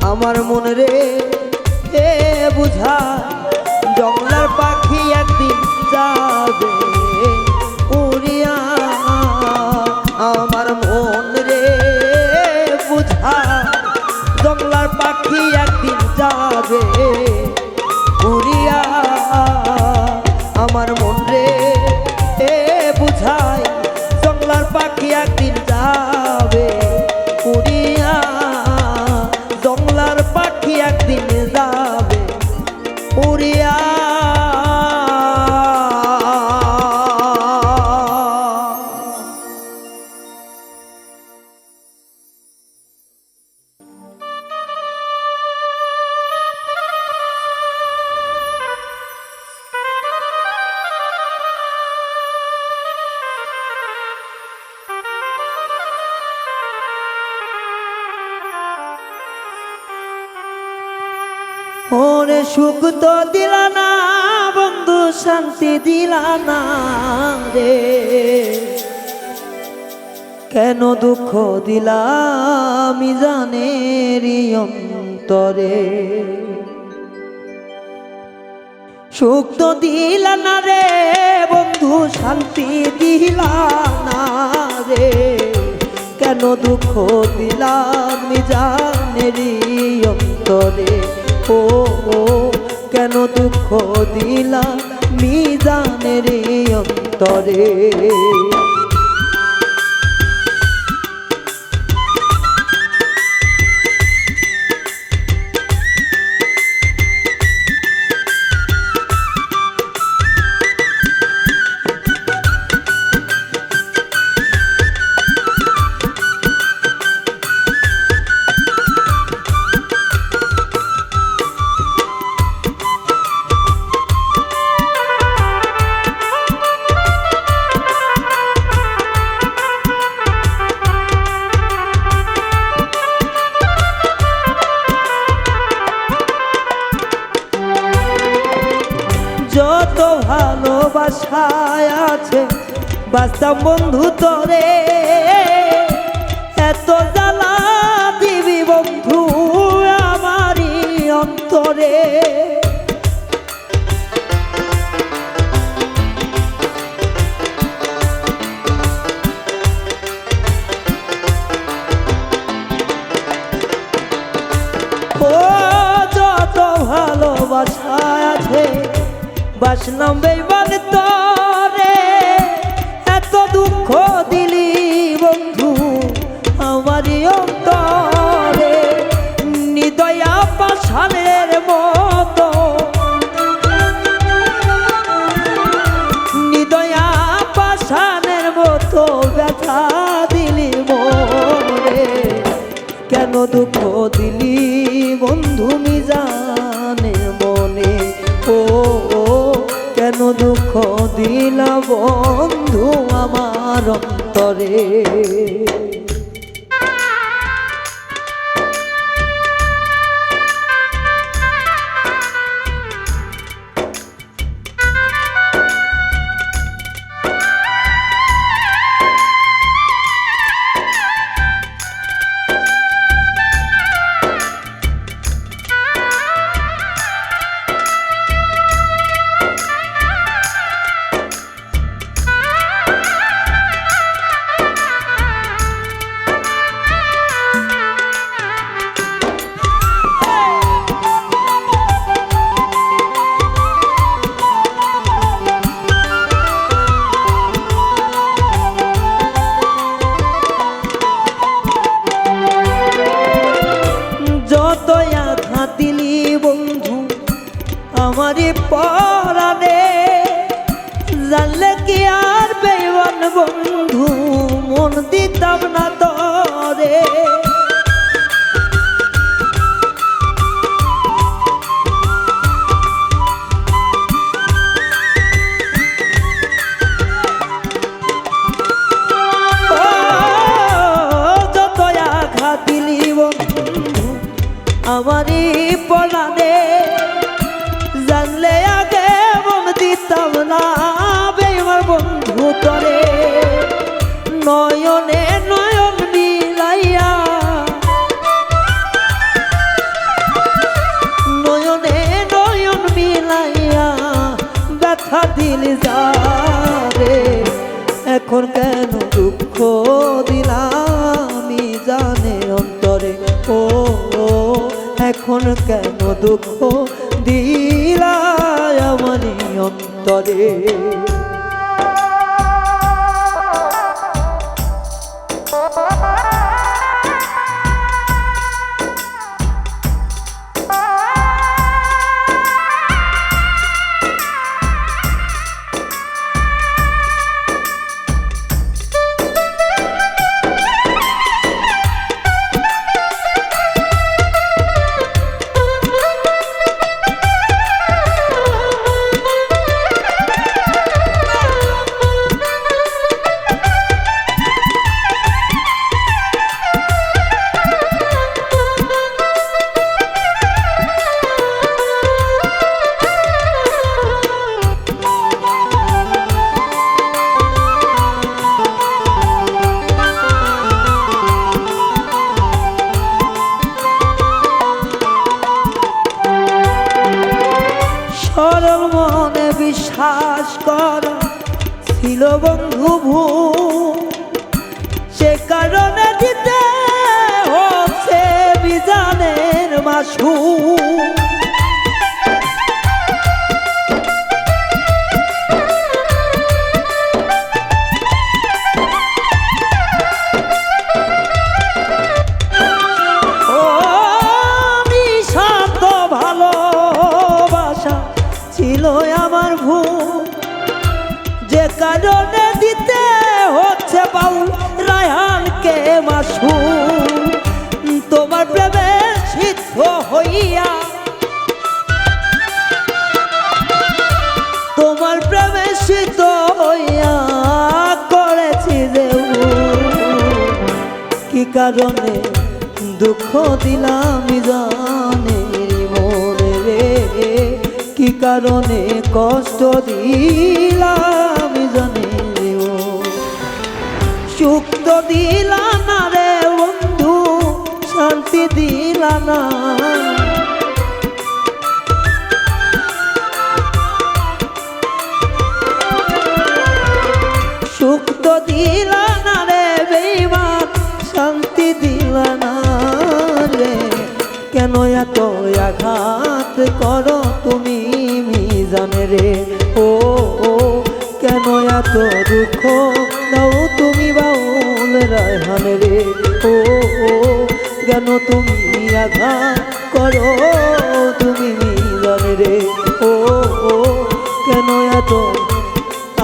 আমার মন রে এ বুঝা জংলার পাখি একদিন যাবে উড়িয়া আমার মন রে বুঝা জংলার পাখি একদিন যাবে উড়িয়া আমার মন রে এ বুঝাই জংলার পাখি একদিন যাবে উড়িয়া জংলার পাখি একদিন যাবে উড়িয়া ওরে সুখ তো দিলা না বন্ধু শান্তি দিলা না রে কেন দুঃখ দিলাম জানেরি অন্তরে সুখ তো দিলা না রে বন্ধু শান্তি দিলা না রে কেন দুঃখ দিলাম জানেরি অন্তরে ও কেন দুঃখ দিলা মিজানের অন্তরে যত ভালোবাসায় আছে বাস্তাম বন্ধু তোরে এত জ্বালা দিবি বন্ধু আমারই অন্তরে ও যত ভালোবাসা বাসলাম বেইমান তরে, এত দুঃখ দিলি বন্ধু আমারই অন্তরে, নিদয়া পাষাণের মতো, নিদয়া পাষাণের মতো ব্যথা দিলি মোরে। কেন দুঃখ দিলি বন্ধু মিজানের মনে, ও কেন দুঃখ দিলা বন্ধু আমার অন্তরে। আমারি পরাণে জানলে কি আর বেইমান বন্ধু মন দিতাম না তরে। যত আঘাত দিলি বন্ধু আমারি পরাণে, জানলে আগে মন দিতাম না বেইমান বন্ধু তরে। নয়নে নয়ন মিলাইয়া, নয়নে নয়ন মিলাইয়া ব্যথা দিলি যারে। এখন কেন দুঃখ দিলামি জানে অন্তরে, ও এখন কেন দুঃখ দিলা আমারি অন্তরে। সরল মনে বিশ্বাস করা ছিল বন্ধু ভুল, সে কারণে দিতে হচ্ছে বিজানের মাসুল। ছিল আমার ভুল, যে কারণে দিতে হচ্ছে বাউল রায়হানকে মাসুল। তোমার প্রেমে সিদ্ধ হইয়া, তোমার প্রেমে সিদ্ধ হইয়া করেছি যে কি কারণে দুঃখ দিলাম জানে মনে রে, কি কারণে কষ্ট দিলাম জানে ও। সুখ তো দিলা না রে বন্ধু, শান্তি দিলা না, সুখ তো দিলা না রে বেঈমান, শান্তি দিলা না রে। কেন এত আঘাত করো তুমি মিজান। জানে রে ও ও কেন এত দুঃখ দাও তুমি বাউল রায়হান রে ও ও কেন তুমি আঘাত করো তুমি জানে রে ও ও কেন এত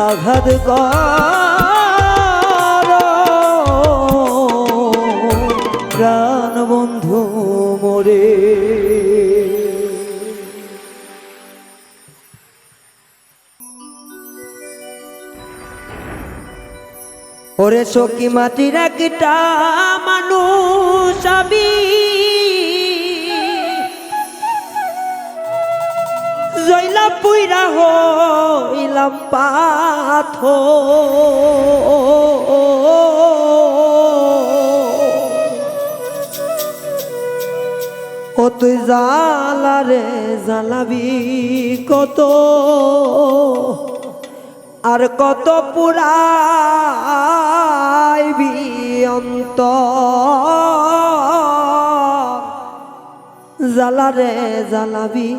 আঘাত করো প্রাণ বন্ধু মোরে। ওরে সখী মাটির একটা মানুষ আমি জইলা পুইরা হইলাম পাথর ও তুই জ্বালারে জ্বালাবি কত আর কত পুরাইবি অন্তর জ্বালারে জ্বালাবি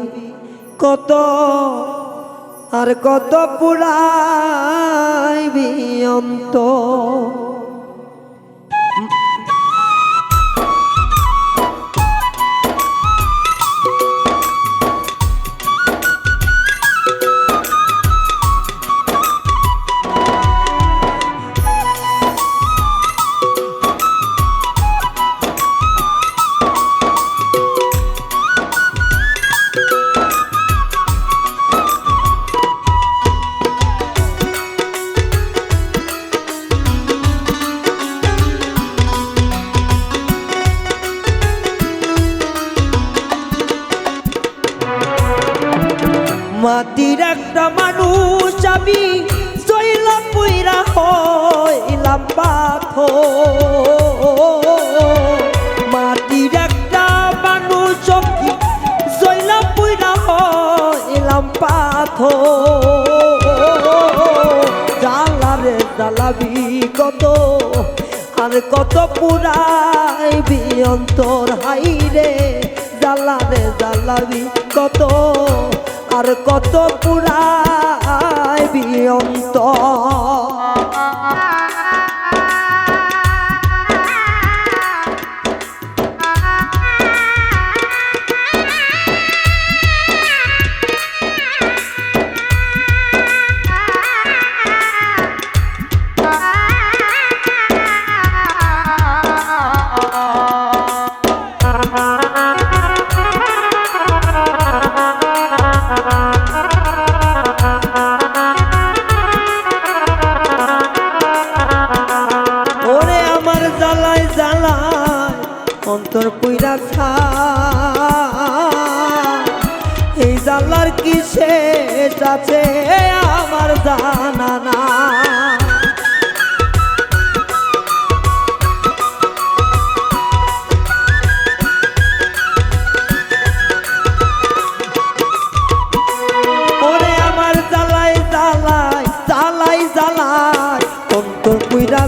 কত আর কত পুরাইবি অন্তর। মাটির একটা মানুষ আমি জইলা পুইরা হইলাম পাথর মাটির একটা মানুষ জইলা পুইরা হইলাম পাথর জ্বালারে জ্বালাবি কত আর কত পুরাইবি অন্তর হাইরে জ্বালারে জ্বালাবি কত আর কত পুরাইবি অন্তর। অন্তর পুইরা এই জালার কি শেষ আছে আমার জানা না ওরে আমার জ্বালাই জ্বালাই জ্বালাই জ্বালাই অন্তর পুইরা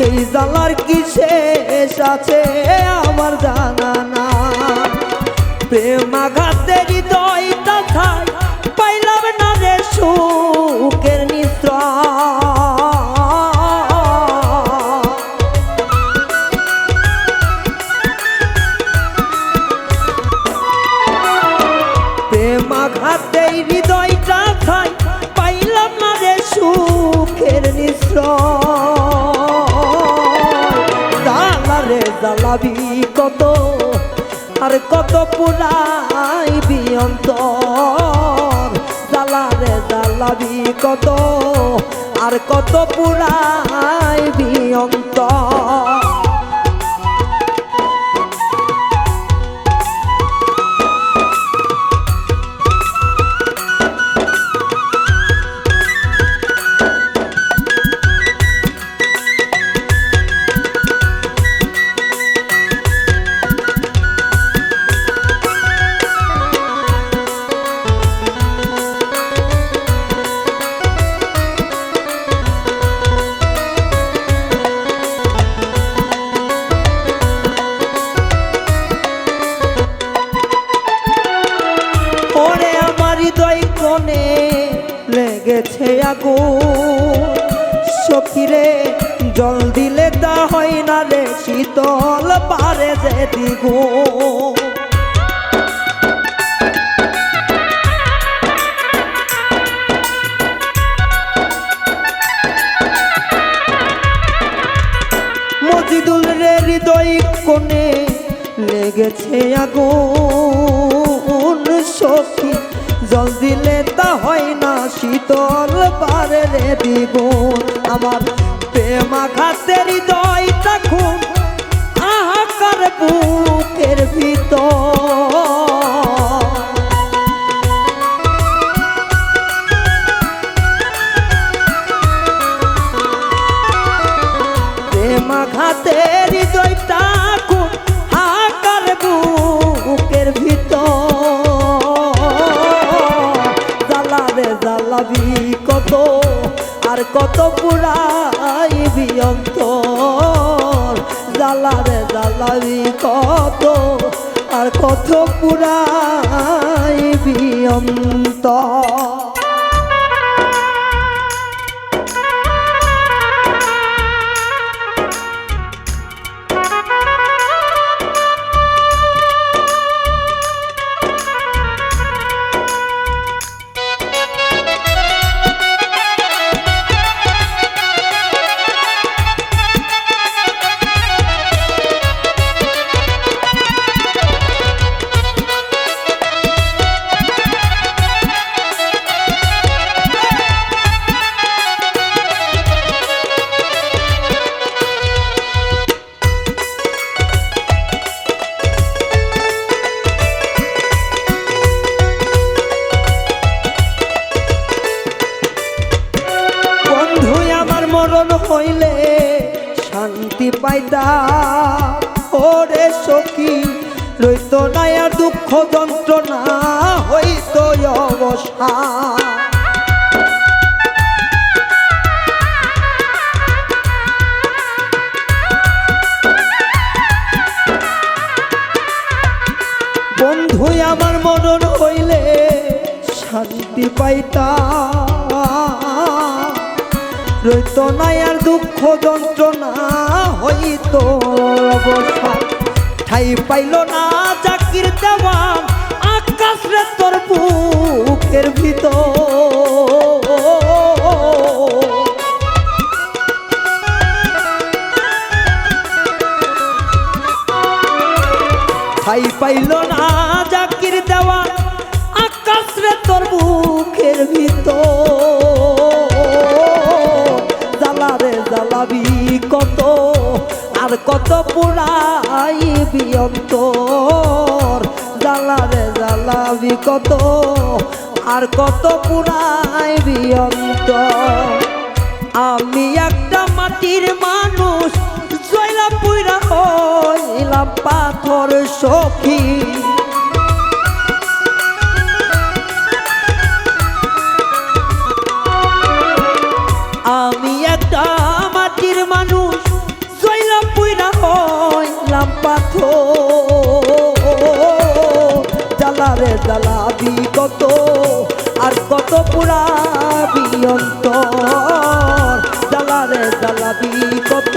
এই জালার কি শেষ আছে আমার জানা না প্রেমাঘাতের হৃদয়টা খাই পাইলাম না রে সুখের নিশ্রয় প্রেমাঘাতের হৃদয়টা খাই পাইলাম না রে সুখের নিশ্রয় জ্বালাবি কত আর কত পুরাইবি অন্তর জ্বালারে জ্বালাবি কত আর কত পুরাইবি অন্তর। আগুন সখিরে জল দিলে তা হয় না রে শীতল পারে যে দ্বিগুণ মজিদুল রে হৃদয় কোণে লেগেছে আগুন সখী জল দিলে তা হয় না শীতল পারে রে দ্বিগুণ আমার প্রেমাঘাতের হৃদয়টা খুন আহাকার বুকের ভিতর প্রেমাঘাতের হৃদয়টা খুন আহাকার বুকের ভিতর জ্বালারে জ্বালাবি কত আর কত পুরাইবি অন্তর জ্বালারে জ্বালাবি কত আর কত পুরাইবি অন্তর মরণ হইলে শান্তি পাইতা ওরে সখী রইত না আর দুঃখ যন্ত্রণা হইত অবসান বন্ধু আমার মরণ হইলে শান্তি পাইতা রইত না আর দুঃখ যন্ত্রণা হইত অবসান ঠাই পাইল না জাকির দেওয়ান আকাশ রে তোর বুকের ভিতর ঠাই পাইল না জাকির দেওয়ান আকাশ রে তোর বুকের ভিতর জ্বালারে জ্বালাবি কত আর কত পুরাইবি অন্তর জ্বালারে জ্বালাবি কত আর কত পুরাইবি অন্তর আমি একটা মাটির মানুষ জয়লা পুইরা হইলাম পাথর সখী আমি একটা মাটির মানুষ জয়লা পুইরা হইলাম পাথর জ্বালারে জ্বালাবি কত আর কত পুরাবি অন্তর জ্বালারে জ্বালাবি কত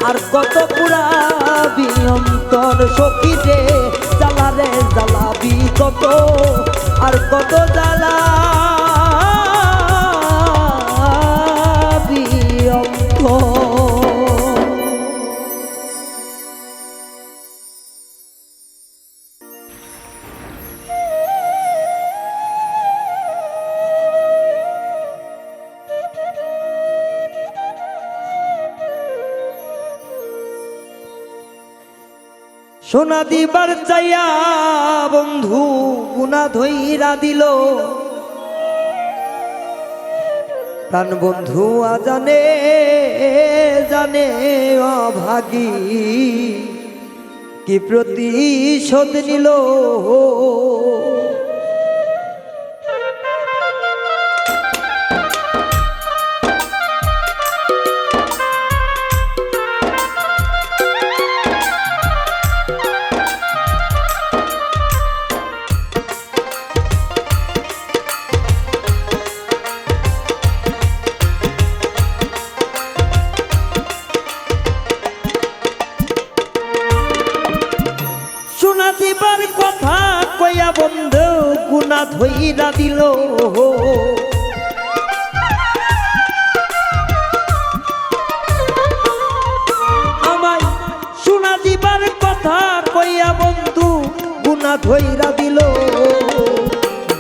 আর কত পুরাবি অন্তর সখী রে জ্বালারে জ্বালাবি কত আর কত জ্বালা সোনা দিবার চাইয়া বন্ধু গুনা ধইরা দিল প্রাণ বন্ধু আজানে জানে অভাগী কি প্রতিশোধ নিল গুনা ধইরা দিল আমায় শোনা দিবার কথা কইয়া বন্ধু গুনা ধইরা দিল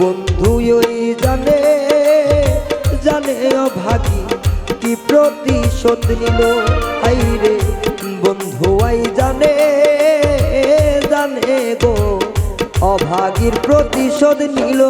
বন্ধু ওই জানে জানে অভাগী কি প্রতিশোধ নিল হাইরে বন্ধু আই জানে জানে গো অভাগীর প্রতিশোধ নিল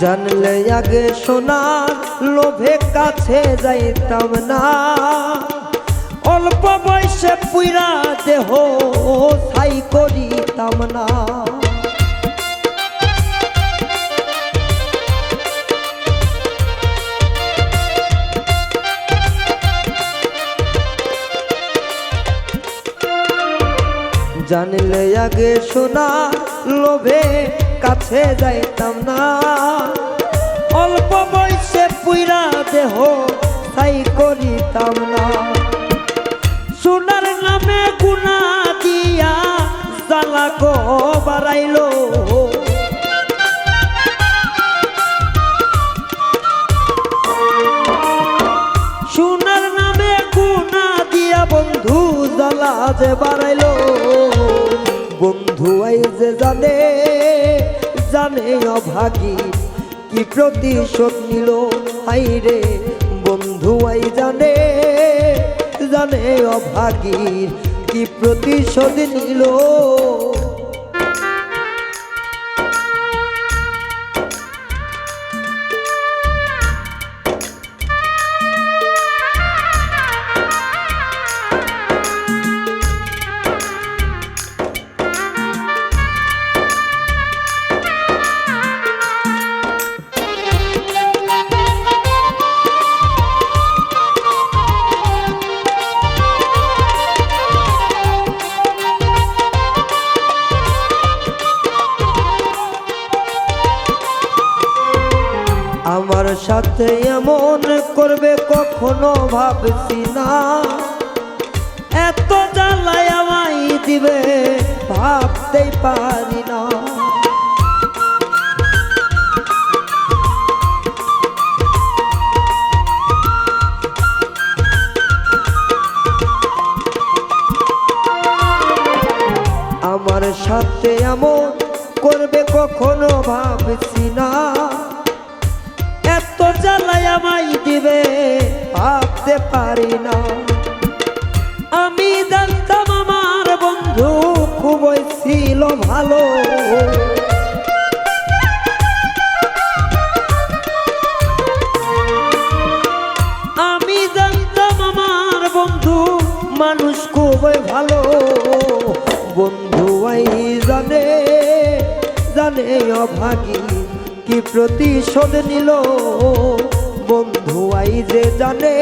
জানলে আগে সোনার লোভে কাছে যাইতাম না অল্প বয়সে পুইরা দেহ ছাই করিতাম না জানলে আগে সোনার লোভে কাছে যাইতাম না অল্প বয়সে পুইরা দেহ তাই করিতাম না সোনার নামে গুনা দিয়া জ্বালা গো বাড়াইল সোনার নামে গুনা দিয়া বন্ধু জ্বালা যে বাড়াইল বন্ধু আই যে জানে জানে অভাগী কি প্রতিশোধ নিল হাইরে বন্ধু আই জানে জানে অভাগীর কি প্রতিশোধ নিল আমার সাথে এমন করবে কখনো ভাবছি না এত জ্বালায় আমায় দিবে ভাবতেই পারি না আমার সাথে এমন করবে কখনো ভাবছি না এত জ্বালায় আমায় দিবে ভাবতে পারি না আমি জানতাম আমার বন্ধু খুবই ছিল ভালো আমি জানতাম আমার বন্ধু মানুষ খুবই ভালো বন্ধু আই জানে জানে অভাগী কি প্রতিশোধ নিল বন্ধু আই যে জানে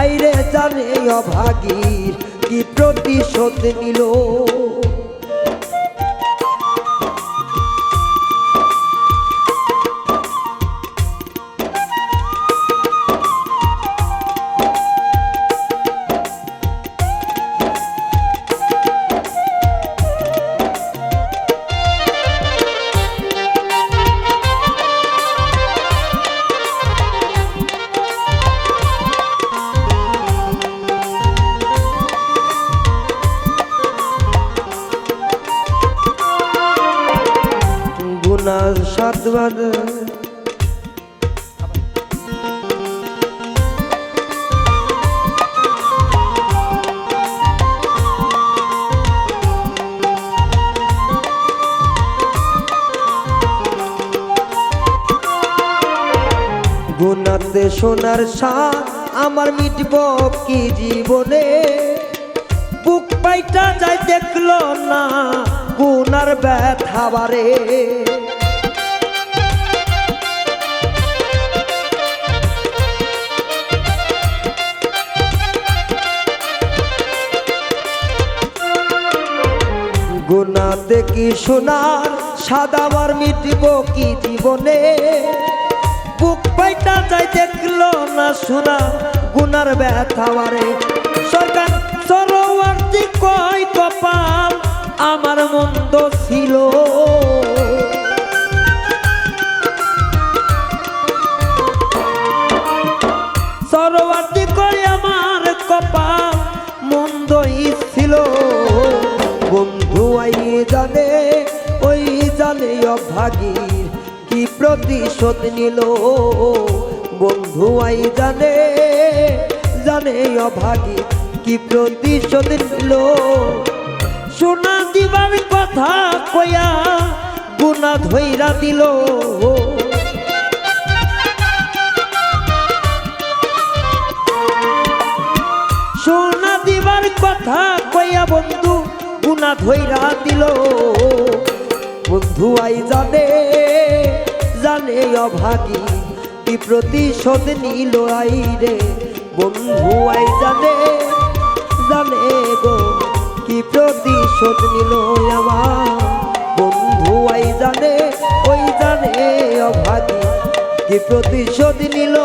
আইরে জানে অভাগীর কি প্রতিশোধ নিল গুনার সাতবার গুনাতে সোনার সাথ আমার মিটব কি জীবনে বুক পাইটা যায় দেখলো ব্যথা বারে। গুনাতে কি সোনার সাদাবার মিটিব কি জীবনে, বুক পাইটা যাই দেখলো না সোনা গুনার ব্যথা বারে। সরকার সরোয়ার্থী কয় কপাল আমার মন্দ ছিল, সরোয়ার্থী কয় আমার কপাল মন্দই ছিল। বন্ধু আই জানে ওই জানে অভাগীর কি প্রতিশোধ নিল, বন্ধু আই জানে জানে অভাগী কি প্রতিশোধ নিল। সোনা দিবার কথা কয়া গুনা ধইরা দিল, সোনা দিবার কথা কয়া বন্ধু গুনা ধইরা দিল। বন্ধু আই জানে জানে অভাগী কি প্রতিশোধ নিল আই রে, বন্ধু আই জানে জানে গো কি প্রতিশোধ নিল আমার। বন্ধু আই জানে ওই জানে অভাগী কি প্রতিশোধ নিল।